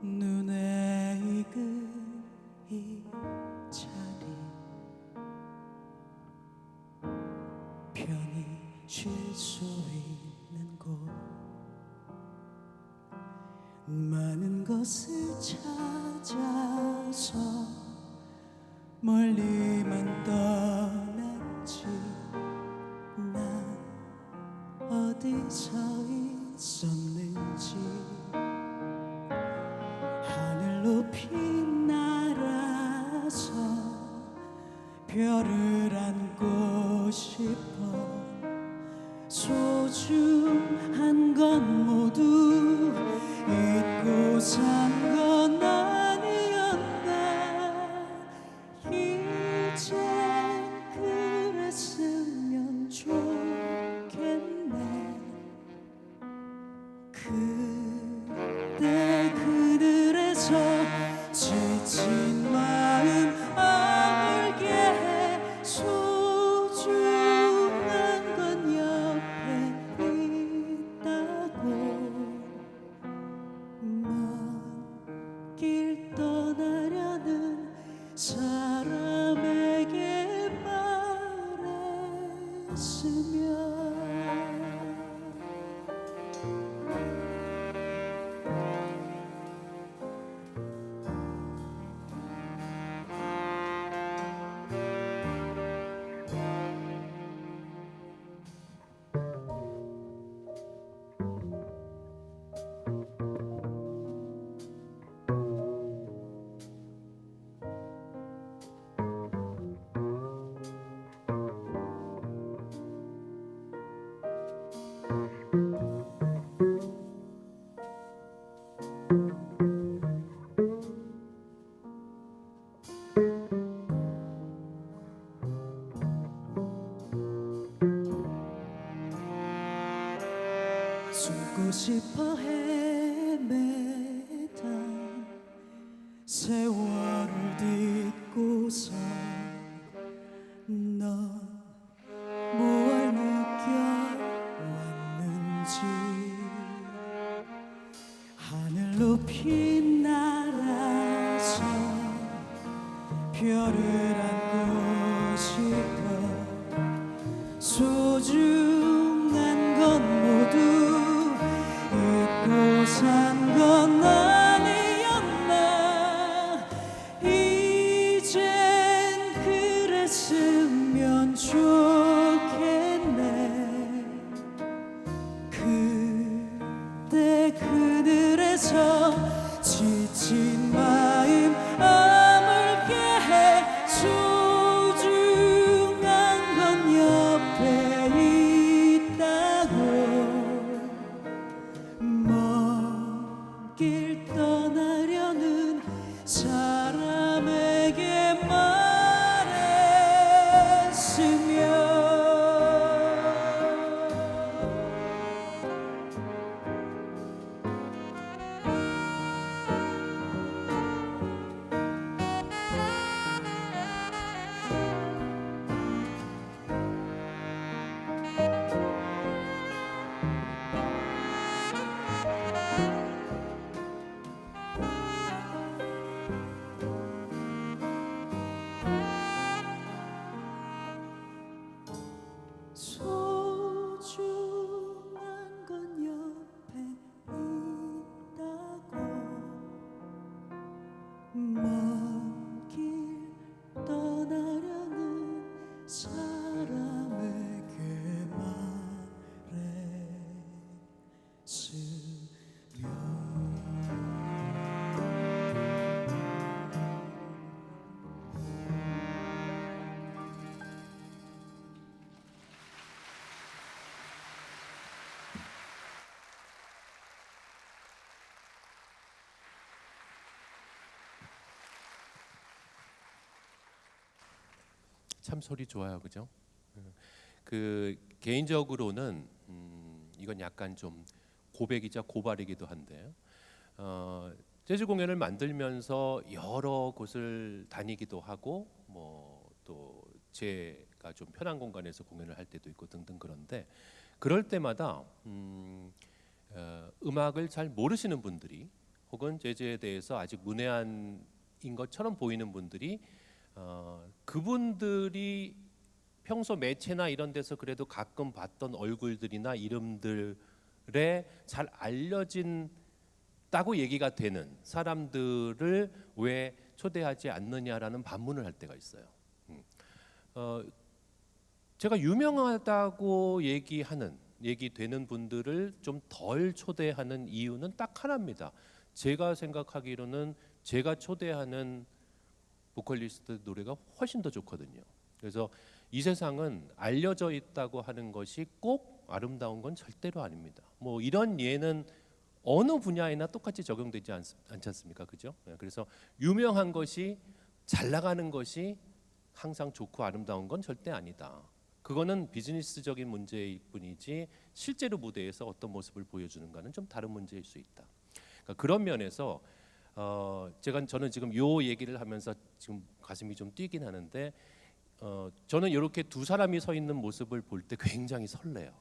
눈에 익은 이 자리 편히 쉴 수 있는 곳 많은 것을 찾아서 멀리만 떠났지. 난 어디서 있었는지 하늘 높이 날아서 별을 안고 싶어. 소중한 건 모두 잊고 산 건 아니었나. 이제 그랬으면 좋겠네. 그대 그늘에서 지친 마음 아물게 해. 소중한 건 옆에 있다고. 먼 길 떠나려는 사람에게 말했으면. 숨고 싶어 헤매다 세월을 딛고서 넌 무얼 느껴왔는지. 하늘 높이 날아서 별을 안고 싶어. 소중한 건 모두 잊고 산 건 아니었나. 이젠 그랬으면 좋겠네. 그대 그늘에서 지친 마음 아물게 해. 소중한 건 옆에 있다고. 먼 길 떠나려는 사람에게 말했으면. 소중한 건 옆에 있다고. 먼 길 떠나려는 사람에게 참 소리 좋아요, 그죠? 그 개인적으로는 이건 약간 좀 고백이자 고발이기도 한데 재즈 공연을 만들면서 여러 곳을 다니기도 하고 뭐 또 제가 제가 좀 편한 공간에서 공연을 할 때도 있고 등등. 그런데 그럴 때마다 음악을 잘 모르시는 분들이 혹은 재즈에 대해서 아직 문외한인 것처럼 보이는 분들이 그분들이 평소 매체나 이런 데서 그래도 가끔 봤던 얼굴들이나 이름들에 잘 알려진다고 얘기가 되는 사람들을 왜 초대하지 않느냐라는 반문을 할 때가 있어요. 제가 유명하다고 얘기되는 분들을 좀 덜 초대하는 이유는 딱 하나입니다. 제가 생각하기로는 제가 초대하는 보컬리스트 노래가 훨씬 더 좋거든요. 그래서 이 세상은 알려져 있다고 하는 것이 꼭 아름다운 건 절대로 아닙니다. 뭐 이런 예는 어느 분야에나 똑같이 적용되지 않지 않습니까? 그죠? 그래서 유명한 것이 잘 나가는 것이 항상 좋고 아름다운 건 절대 아니다. 그거는 비즈니스적인 문제일 뿐이지 실제로 무대에서 어떤 모습을 보여주는가는 좀 다른 문제일 수 있다. 그러니까 그런 면에서 저는 지금 요 얘기를 하면서 지금 가슴이 좀 뛰긴 하는데 저는 이렇게 두 사람이 서 있는 모습을 볼 때 굉장히 설레요.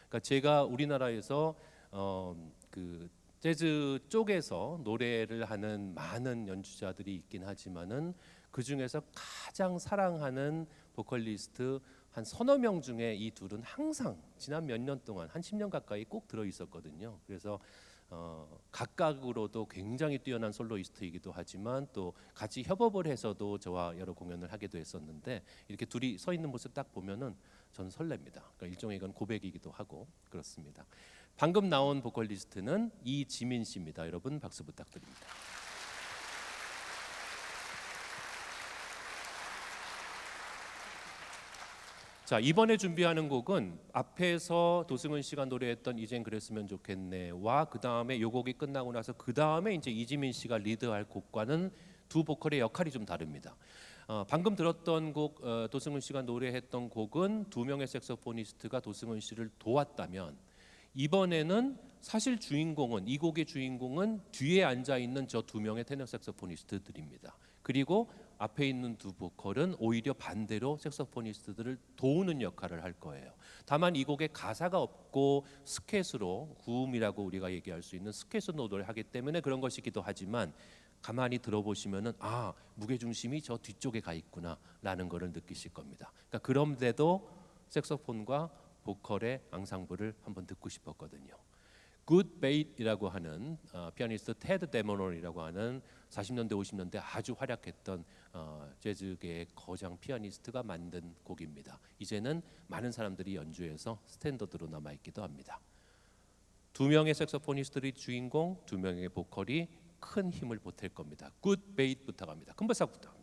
그러니까 제가 우리나라에서 그 재즈 쪽에서 노래를 하는 많은 연주자들이 있긴 하지만은 그 중에서 가장 사랑하는 보컬리스트 한 서너 명 중에 이 둘은 항상 지난 몇 년 동안 한 10년 가까이 꼭 들어 있었거든요. 그래서 각각으로도 굉장히 뛰어난 솔로이스트이기도 하지만 또 같이 협업을 해서도 저와 여러 공연을 하기도 했었는데 이렇게 둘이 서 있는 모습 딱 보면은 저는 설렙니다. 그러니까 일종의 이건 고백이기도 하고 그렇습니다. 방금 나온 보컬리스트는 이지민 씨입니다. 여러분 박수 부탁드립니다. 자, 이번에 준비하는 곡은 앞에서 도승은 씨가 노래했던 이젠 그랬으면 좋겠네와 그 다음에 요 곡이 끝나고 나서 그 다음에 이제 이지민 씨가 리드할 곡과는 두 보컬의 역할이 좀 다릅니다. 방금 들었던 곡 도승은 씨가 노래했던 곡은 두 명의 색소포니스트가 도승은 씨를 도왔다면 이번에는 사실 주인공은 이 곡의 주인공은 뒤에 앉아 있는 저 두 명의 테너 색소포니스트들입니다. 그리고 앞에 있는 두 보컬은 오히려 반대로 색소포니스트들을 도우는 역할을 할 거예요. 다만 이 곡에 가사가 없고 스케스로 구음이라고 우리가 얘기할 수 있는 스케스로 노래를 하기 때문에 그런 것이기도 하지만 가만히 들어보시면은 아 무게 중심이 저 뒤쪽에 가 있구나라는 것을 느끼실 겁니다. 그러니까 그런데도 색소폰과 보컬의 앙상블을 한번 듣고 싶었거든요. 굿 베이트이라고 하는 피아니스트 테드 데모넌이라고 하는 40년대 50년대 아주 활약했던 재즈계의 거장 피아니스트가 만든 곡입니다. 이제는 많은 사람들이 연주해서 스탠더드로 남아있기도 합니다. 두 명의 색소포니스트들이 주인공, 두 명의 보컬이 큰 힘을 보탤 겁니다. 굿 베이트 부탁합니다. 큰 박수 부탁합니다.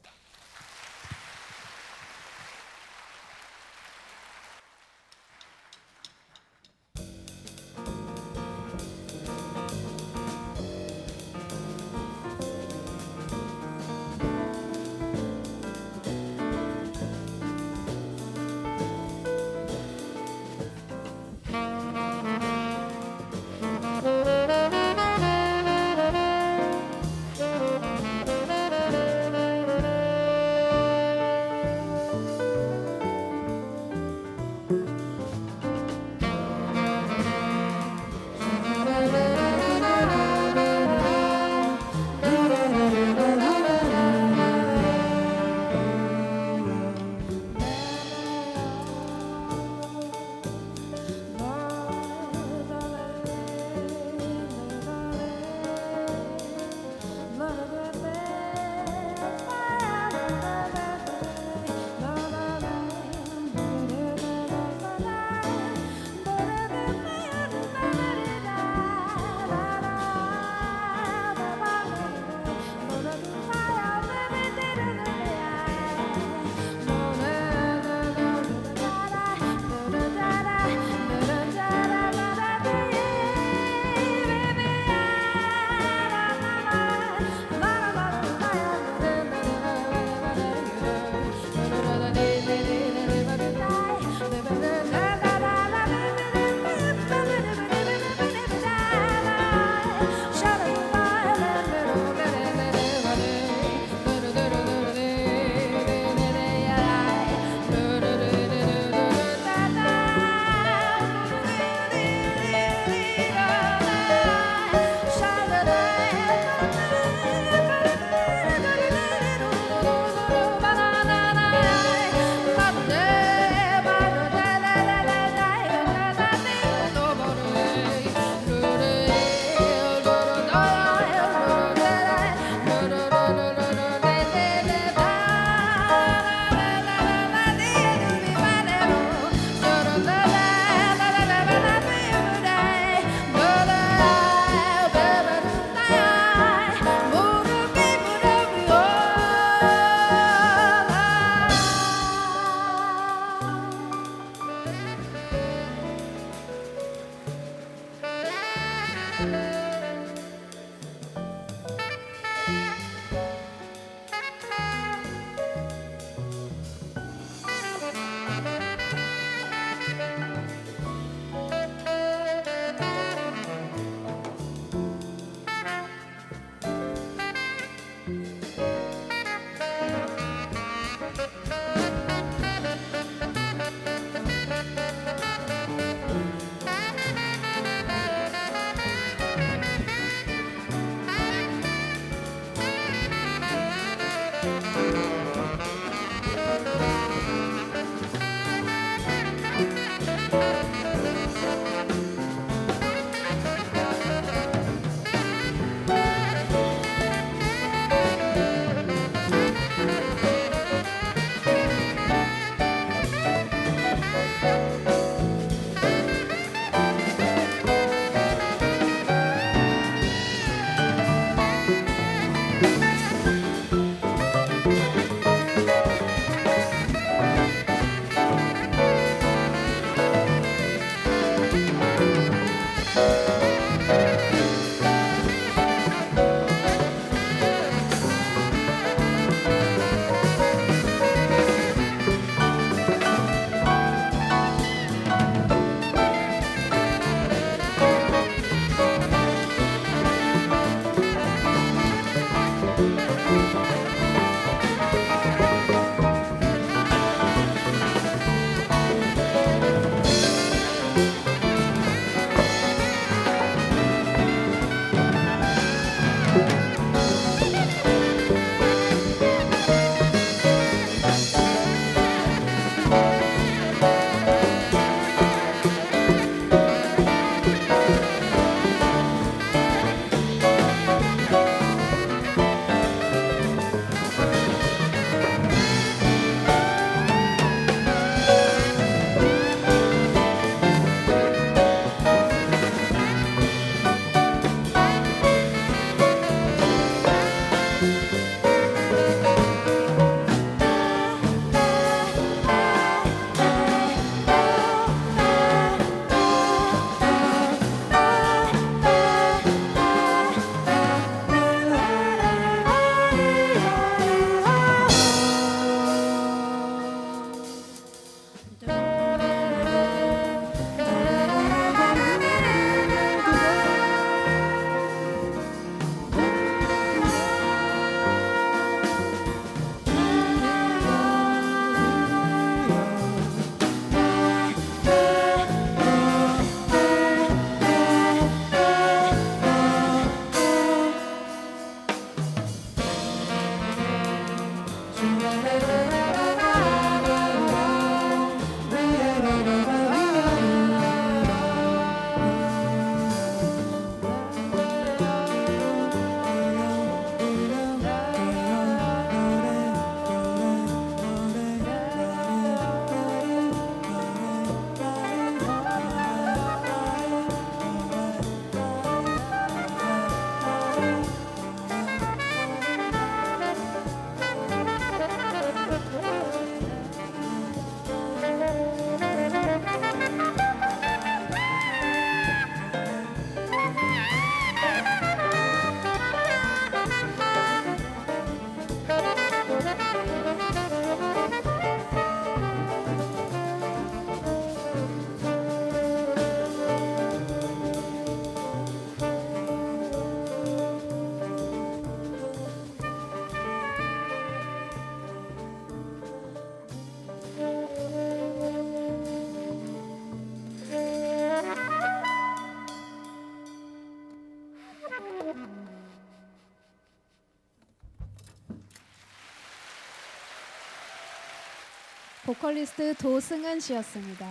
보컬리스트 도승은 씨였습니다.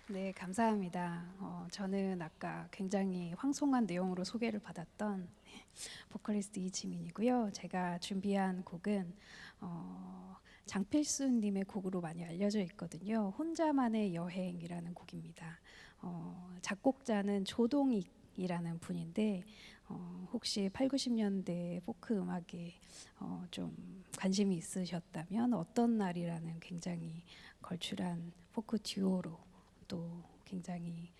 네, 감사합니다. 저는 아까 굉장히 황송한 내용으로 소개를 받았던 보컬리스트 이지민이고요. 제가 준비한 곡은 장필순님의 곡으로 많이 알려져 있거든요. 혼자만의 여행이라는 곡입니다. 작곡자는 조동익이라는 분인데 혹시 8, 90년대 포크 음악에 좀 관심이 있으셨다면 어떤 날이라는 굉장히 걸출한 포크 듀오로 또 굉장히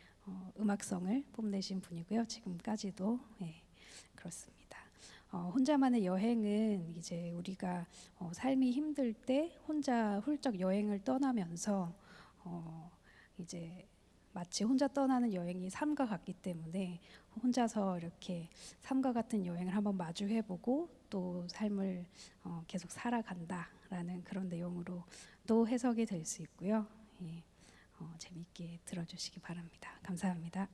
음악성을 뽐내신 분이고요. 지금까지도 그렇습니다. 혼자만의 여행은 이제 우리가 삶이 힘들 때 혼자 훌쩍 여행을 떠나면서 이제 마치 혼자 떠나는 여행이 삶과 같기 때문에 혼자서 이렇게 삶과 같은 여행을 한번 마주해보고 또 삶을 계속 살아간다라는 그런 내용으로 또 해석이 될 수 있고요. 재미있게 들어주시기 바랍니다. 감사합니다.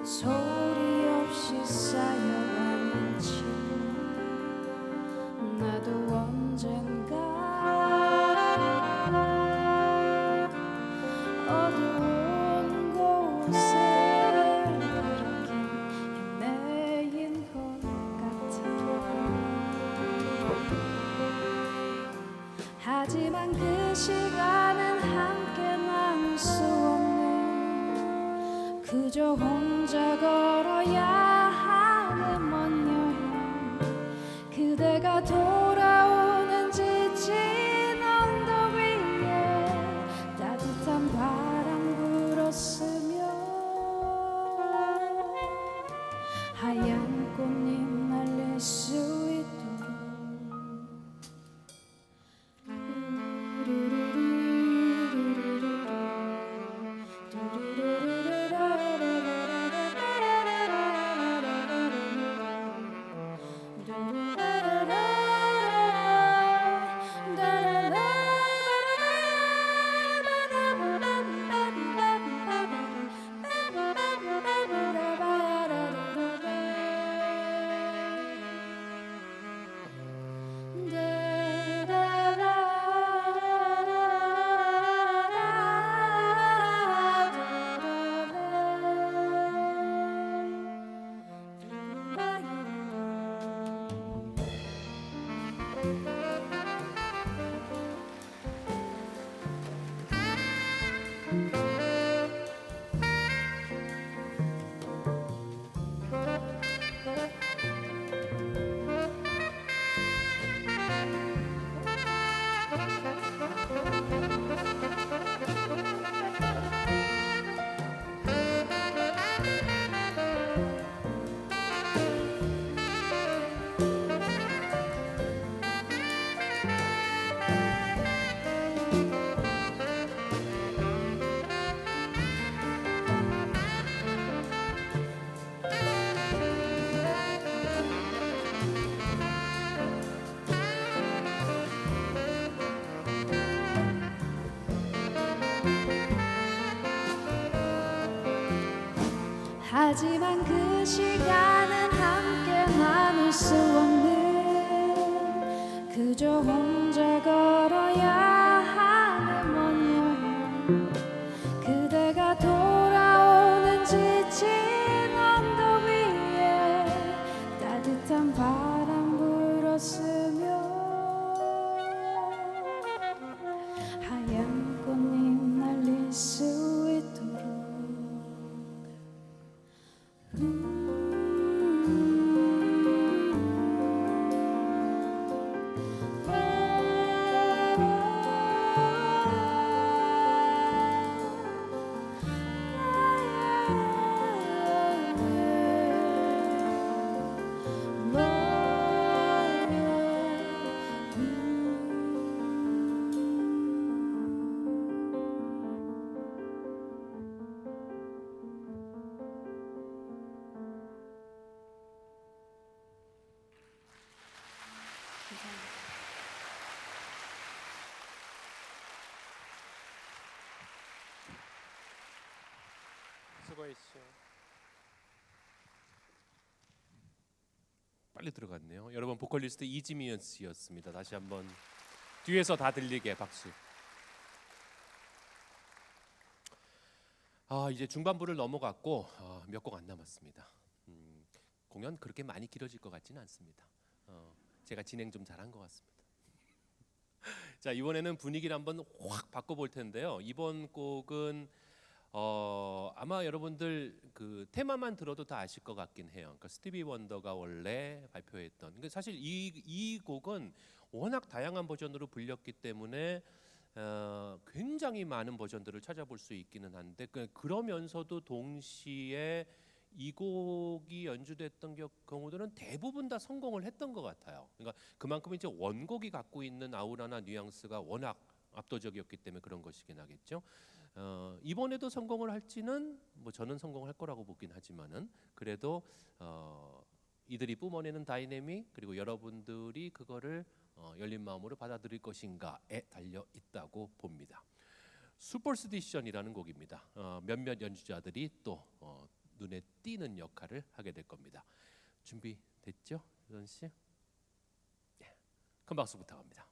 소리 없이 쌓여가는 짐 나도 언젠가 어두운 곳에 이렇게 헤매인 것 같아. 하지만 그 시간은 함께 나눌 수 없는 그저 혼자 걸어야 하는 먼 여행 그대가 돌아오는 지친 언덕 위에 따뜻한 바람 불었으며 하얀 꽃잎 날릴 수 있도록 하지만 그 시간은 함께 나눌 수 없는 그저 혼자 걸어야 하는 먼 여행 그대가 돌아오는 지친 언덕 위에 따뜻한 바람 불었으며 하얀 꽃잎 날릴 수 있도록 수고했어요. 빨리 들어갔네요. 여러분 보컬리스트 이지미연 씨였습니다. 다시 한번 뒤에서 다 들리게 박수. 이제 중반부를 넘어갔고 몇 곡 안 남았습니다. 공연 그렇게 많이 길어질 것 같지는 않습니다. 제가 진행 좀 잘한 것 같습니다. 자, 이번에는 분위기를 한번 확 바꿔볼 텐데요. 이번 곡은 아마 여러분들 그 테마만 들어도 다 아실 것 같긴 해요. 그러니까 스티비 원더가 원래 발표했던. 그러니까 사실 이 곡은 워낙 다양한 버전으로 불렸기 때문에 굉장히 많은 버전들을 찾아볼 수 있기는 한데 그러면서도 동시에 이 곡이 연주됐던 경우들은 대부분 다 성공을 했던 것 같아요. 그러니까 그만큼 이제 원곡이 갖고 있는 아우라나 뉘앙스가 워낙 압도적이었기 때문에 그런 것이긴 하겠죠. 이번에도 성공을 할지는 뭐 저는 성공할 거라고 보긴 하지만은 그래도 이들이 뿜어내는 다이내믹 그리고 여러분들이 그거를 열린 마음으로 받아들일 것인가에 달려 있다고 봅니다. 슈퍼스티션이라는 곡입니다. 몇몇 연주자들이 또 눈에 띄는 역할을 하게 될 겁니다. 준비됐죠, 선 씨? 예, 큰 박수 부탁합니다.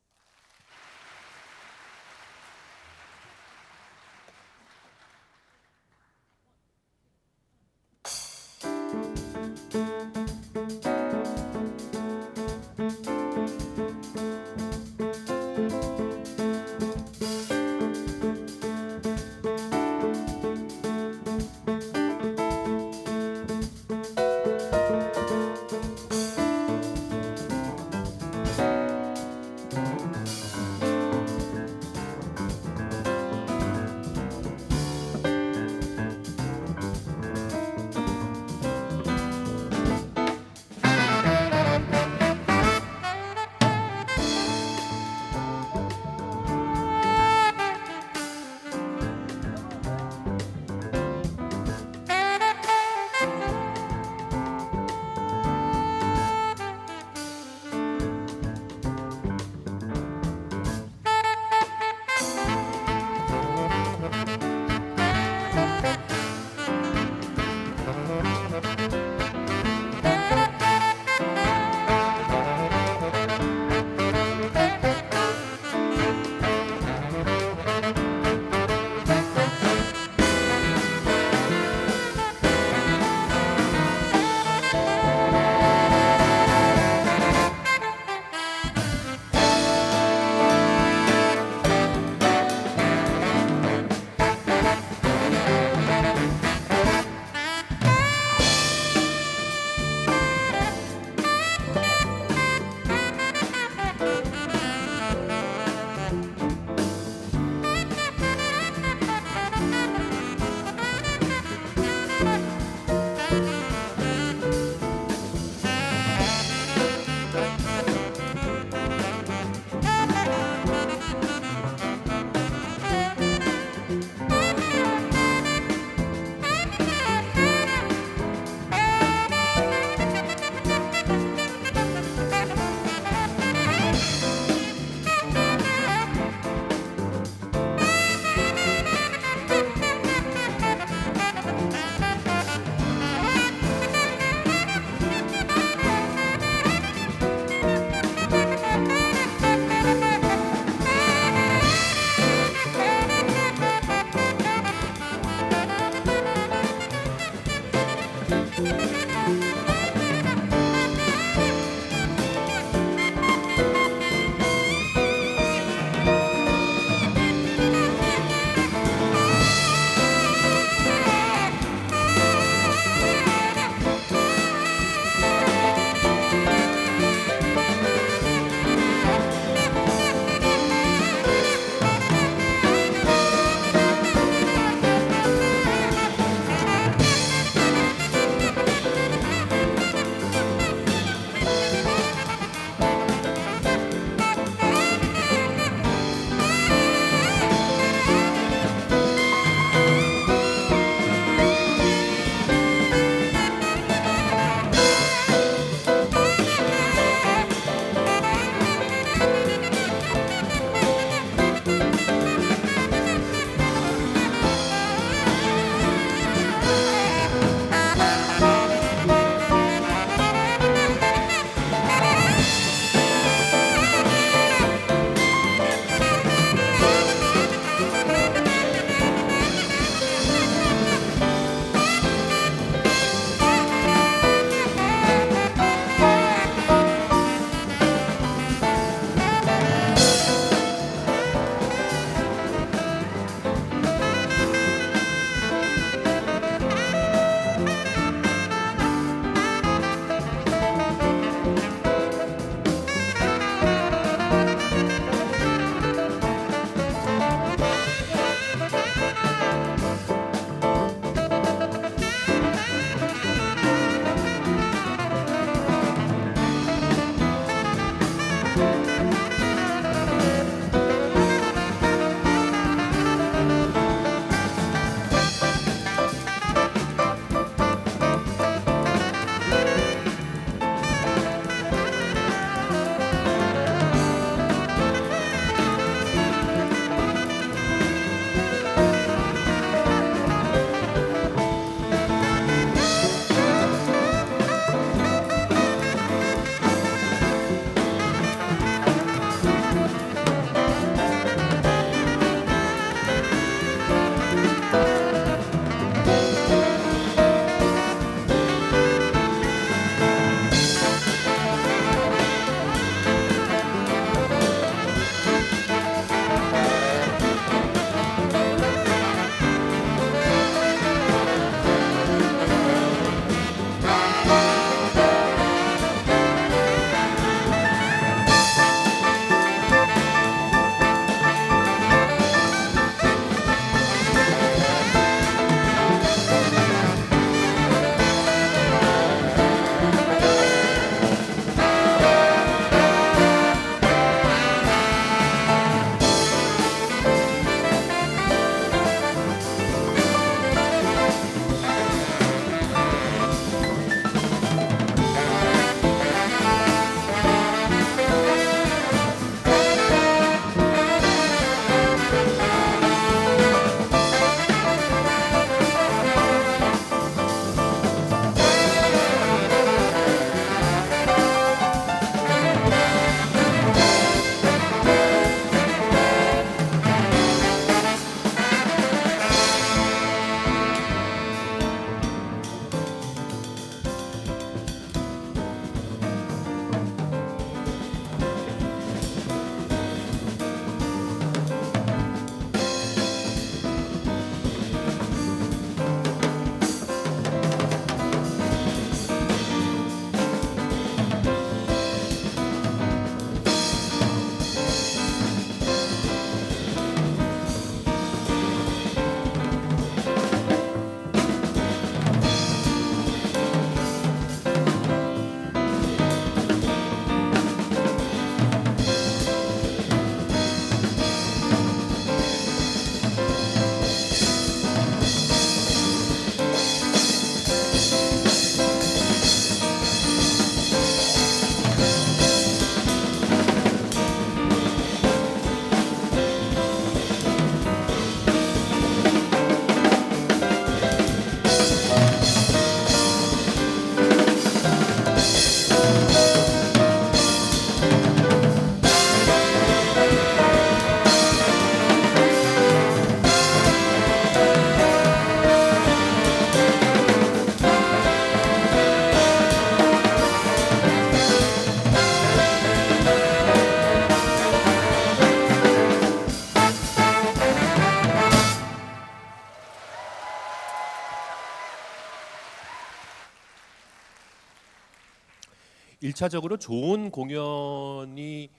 일차적으로 좋은 공연이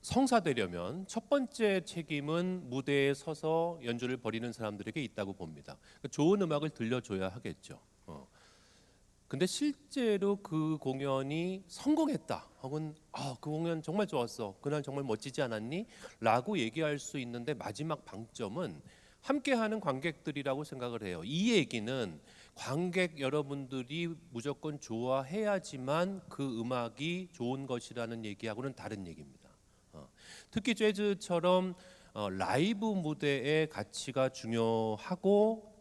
성사되려면 첫 번째 책임은 무대에 서서 연주를 벌이는 사람들에게 있다고 봅니다. 그러니까 좋은 음악을 들려줘야 하겠죠. 근데 실제로 그 공연이 성공했다 혹은 그 공연 정말 좋았어, 그날 정말 멋지지 않았니? 라고 얘기할 수 있는데 마지막 방점은 함께하는 관객들이라고 생각을 해요. 이 얘기는 관객 여러분들이 무조건 좋아해야지만 그 음악이 좋은 것이라는 얘기하고는 다른 얘기입니다. 특히 재즈처럼 라이브 무대의 가치가 중요하고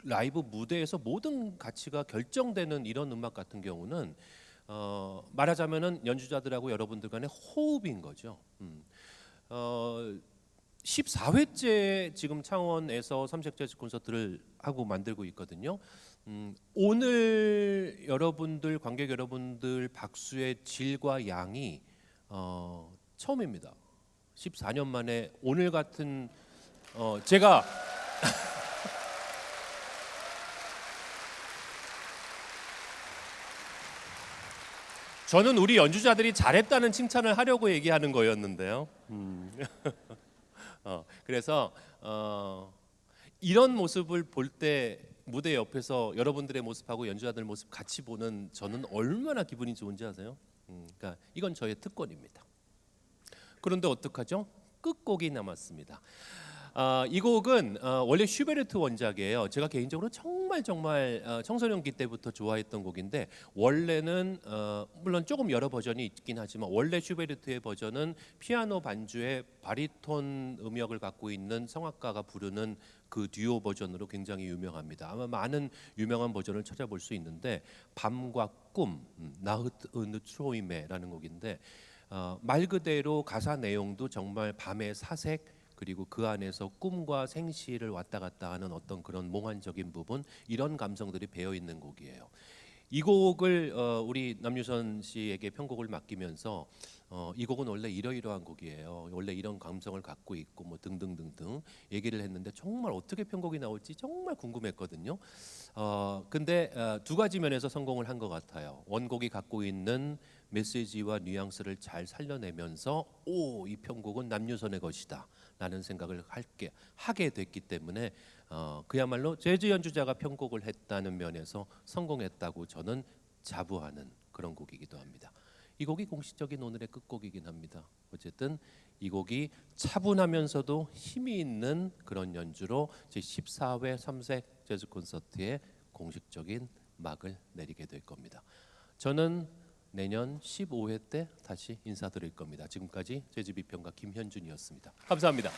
라이브 무대에서 모든 가치가 결정되는 이런 음악 같은 경우는 말하자면은 연주자들하고 여러분들 간의 호흡인 거죠. 14회째 지금 창원에서 삼색 재즈 콘서트를 하고 만들고 있거든요. 오늘 여러분들 관객 여러분들 박수의 질과 양이 처음입니다. 14년 만에 오늘 같은 제가 저는 우리 연주자들이 잘했다는 칭찬을 하려고 얘기하는 거였는데요. 그래서 이런 모습을 볼 때 무대 옆에서 여러분들의 모습하고 연주자들 모습 같이 보는 저는 얼마나 기분이 좋은지 아세요? 그러니까 이건 저의 특권입니다. 그런데 어떡하죠? 끝곡이 남았습니다. 이 곡은 원래 슈베르트 원작이에요. 제가 개인적으로 정말 청소년기 때부터 좋아했던 곡인데 원래는 물론 조금 여러 버전이 있긴 하지만 원래 슈베르트의 버전은 피아노 반주에 바리톤 음역을 갖고 있는 성악가가 부르는 그 듀오 버전으로 굉장히 유명합니다. 아마 많은 유명한 버전을 찾아볼 수 있는데 밤과 꿈, 나흐트 으느 트로이메라는 곡인데 말 그대로 가사 내용도 정말 밤의 사색 그리고 그 안에서 꿈과 생시를 왔다 갔다 하는 어떤 그런 몽환적인 부분, 이런 감성들이 배어 있는 곡이에요. 이 곡을 우리 남유선 씨에게 편곡을 맡기면서 이 곡은 원래 이러이러한 곡이에요. 원래 이런 감성을 갖고 있고 뭐 등등등등 얘기를 했는데 정말 어떻게 편곡이 나올지 정말 궁금했거든요. 근데 두 가지 면에서 성공을 한 것 같아요. 원곡이 갖고 있는 메시지와 뉘앙스를 잘 살려내면서 이 편곡은 남유선의 것이다 라는 생각을 하게 됐기 때문에 그야말로 재즈 연주자가 편곡을 했다는 면에서 성공했다고 저는 자부하는 그런 곡이기도 합니다. 이 곡이 공식적인 오늘의 끝곡이긴 합니다. 어쨌든 이 곡이 차분하면서도 힘이 있는 그런 연주로 제14회 삼색 재즈 콘서트의 공식적인 막을 내리게 될 겁니다. 저는 내년 15회 때 다시 인사드릴 겁니다. 지금까지 재즈 비평가 김현준이었습니다. 감사합니다.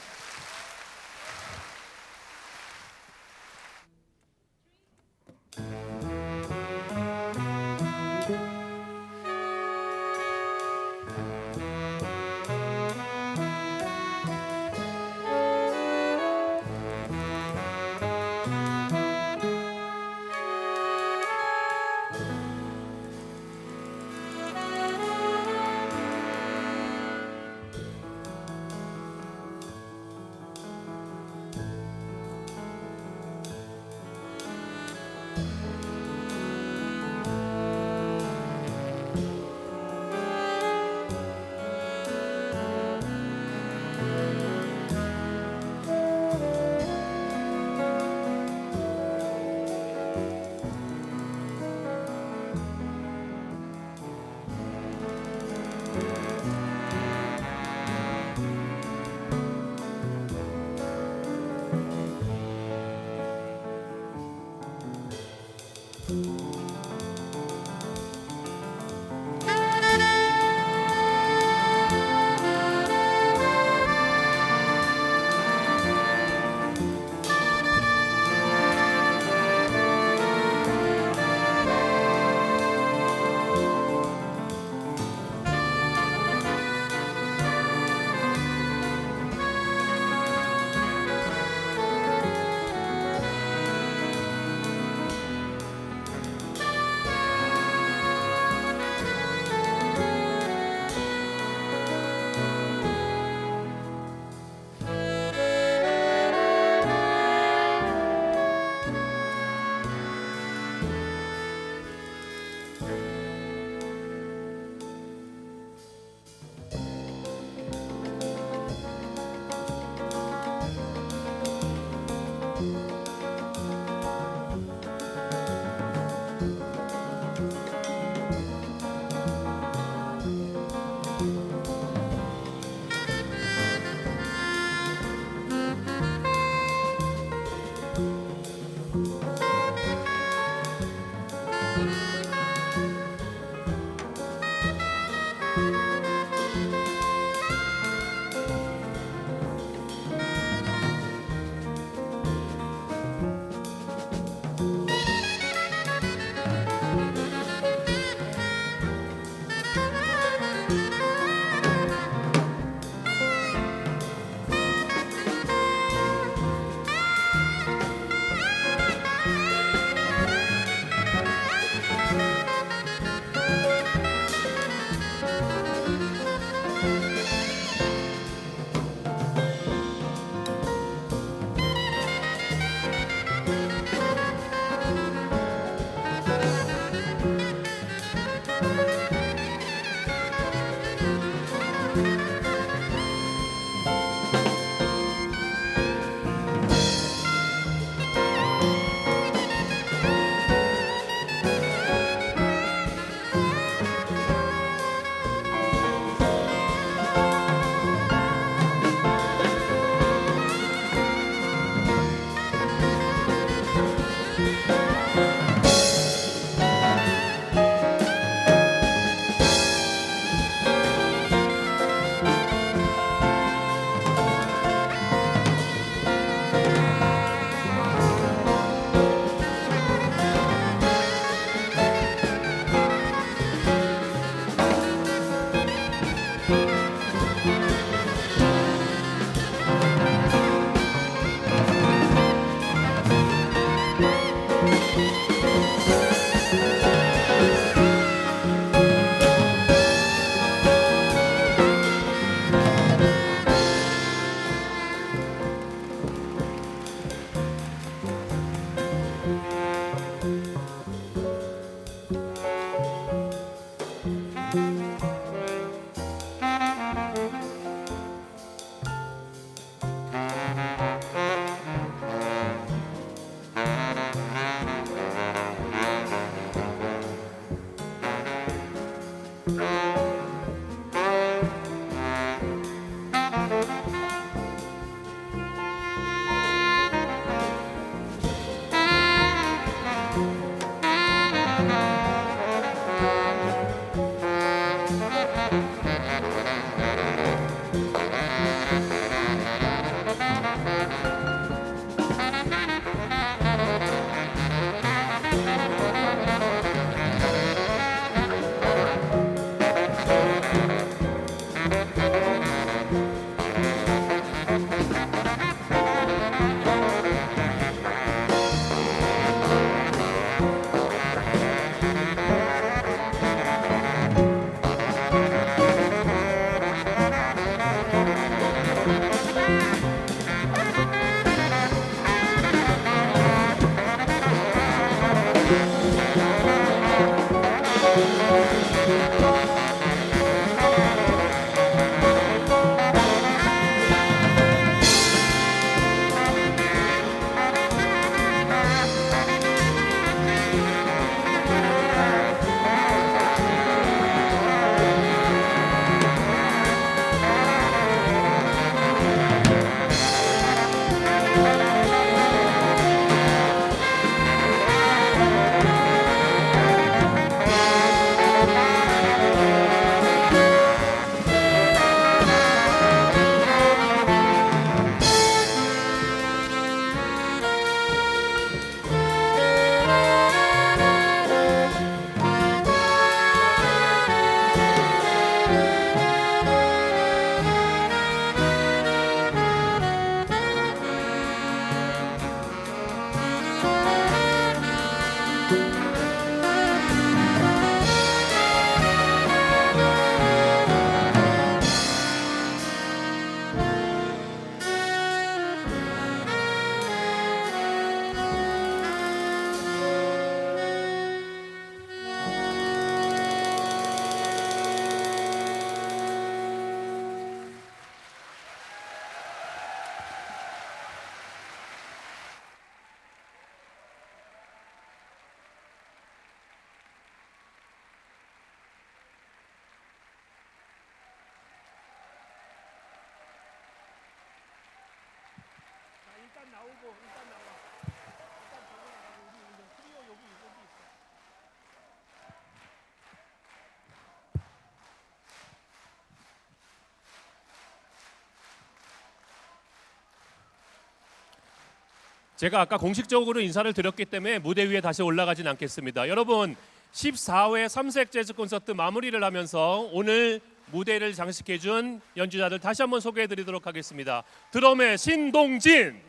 제가 아까 공식적으로 인사를 드렸기 때문에 무대 위에 다시 올라가진 않겠습니다. 여러분 14회 삼색 재즈 콘서트 마무리를 하면서 오늘 무대를 장식해준 연주자들 다시 한번 소개해드리도록 하겠습니다. 드럼의 신동진,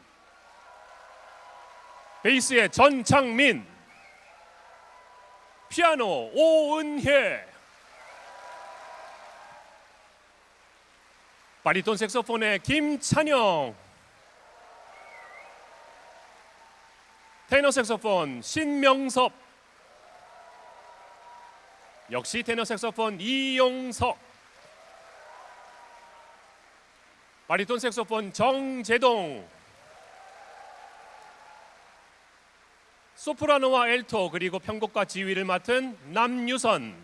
베이스의 전창민, 피아노 오은혜, 바리톤 색소폰의 김찬영, 테너 색소폰 신명섭, 역시 테너 색소폰 이용석, 바리톤 색소폰 정재동, 소프라노와 엘토 그리고 편곡과 지휘를 맡은 남유선,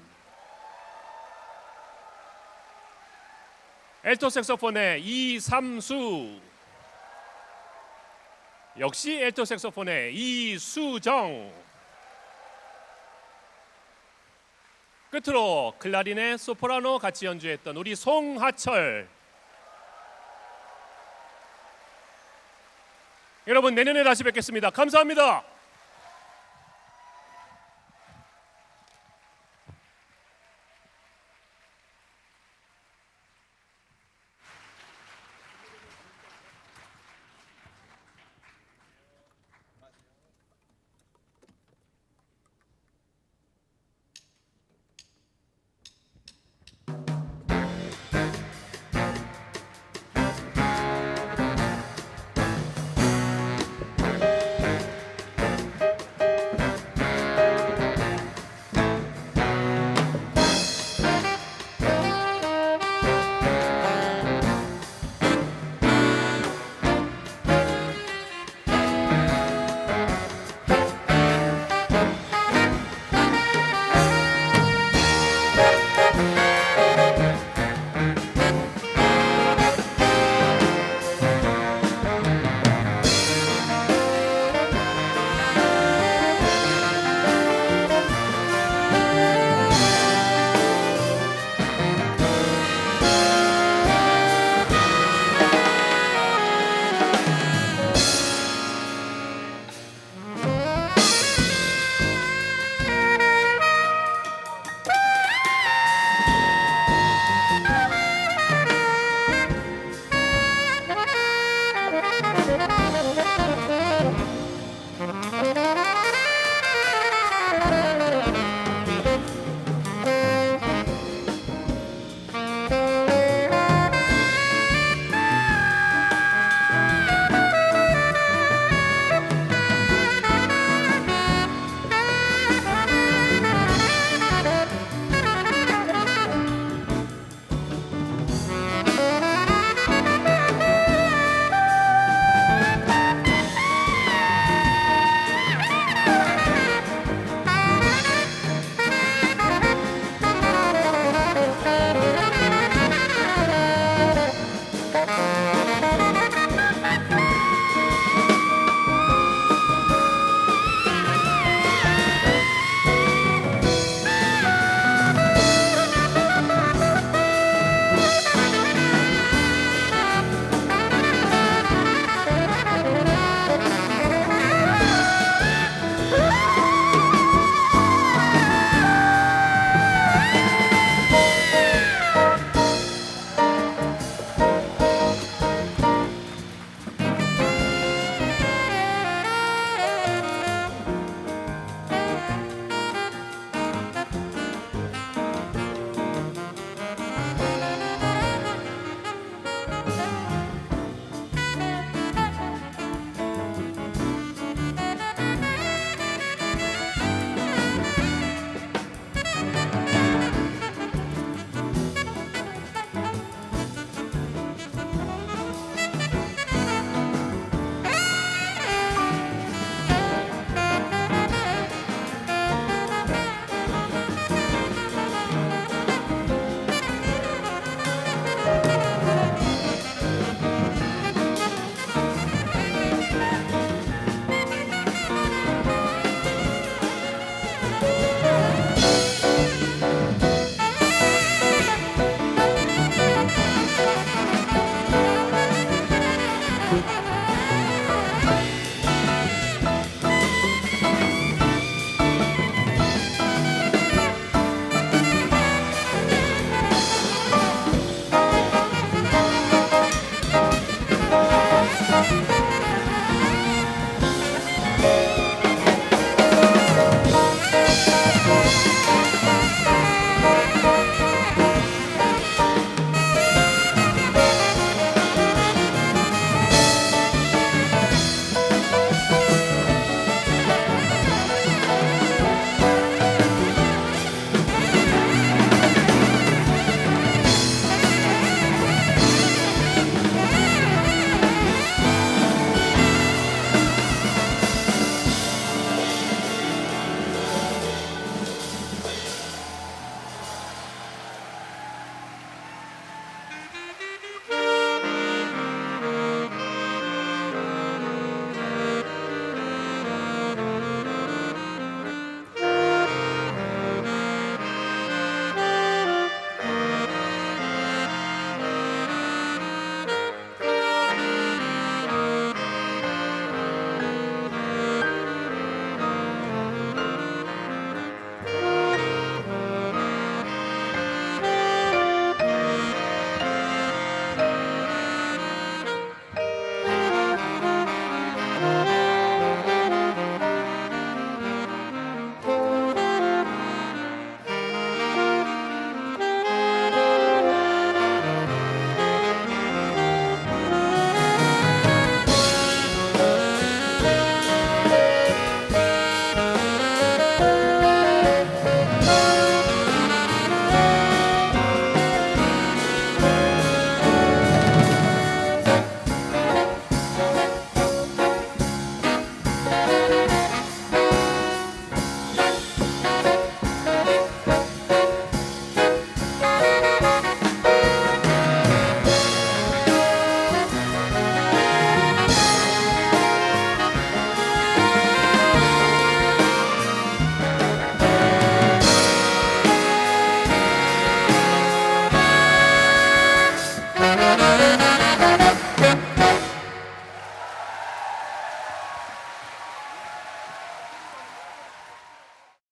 엘토 색소폰의 이삼수, 역시 엘토 색소폰의 이수정, 끝으로 클라리넷, 소프라노 같이 연주했던 우리 송하철. 여러분 내년에 다시 뵙겠습니다. 감사합니다.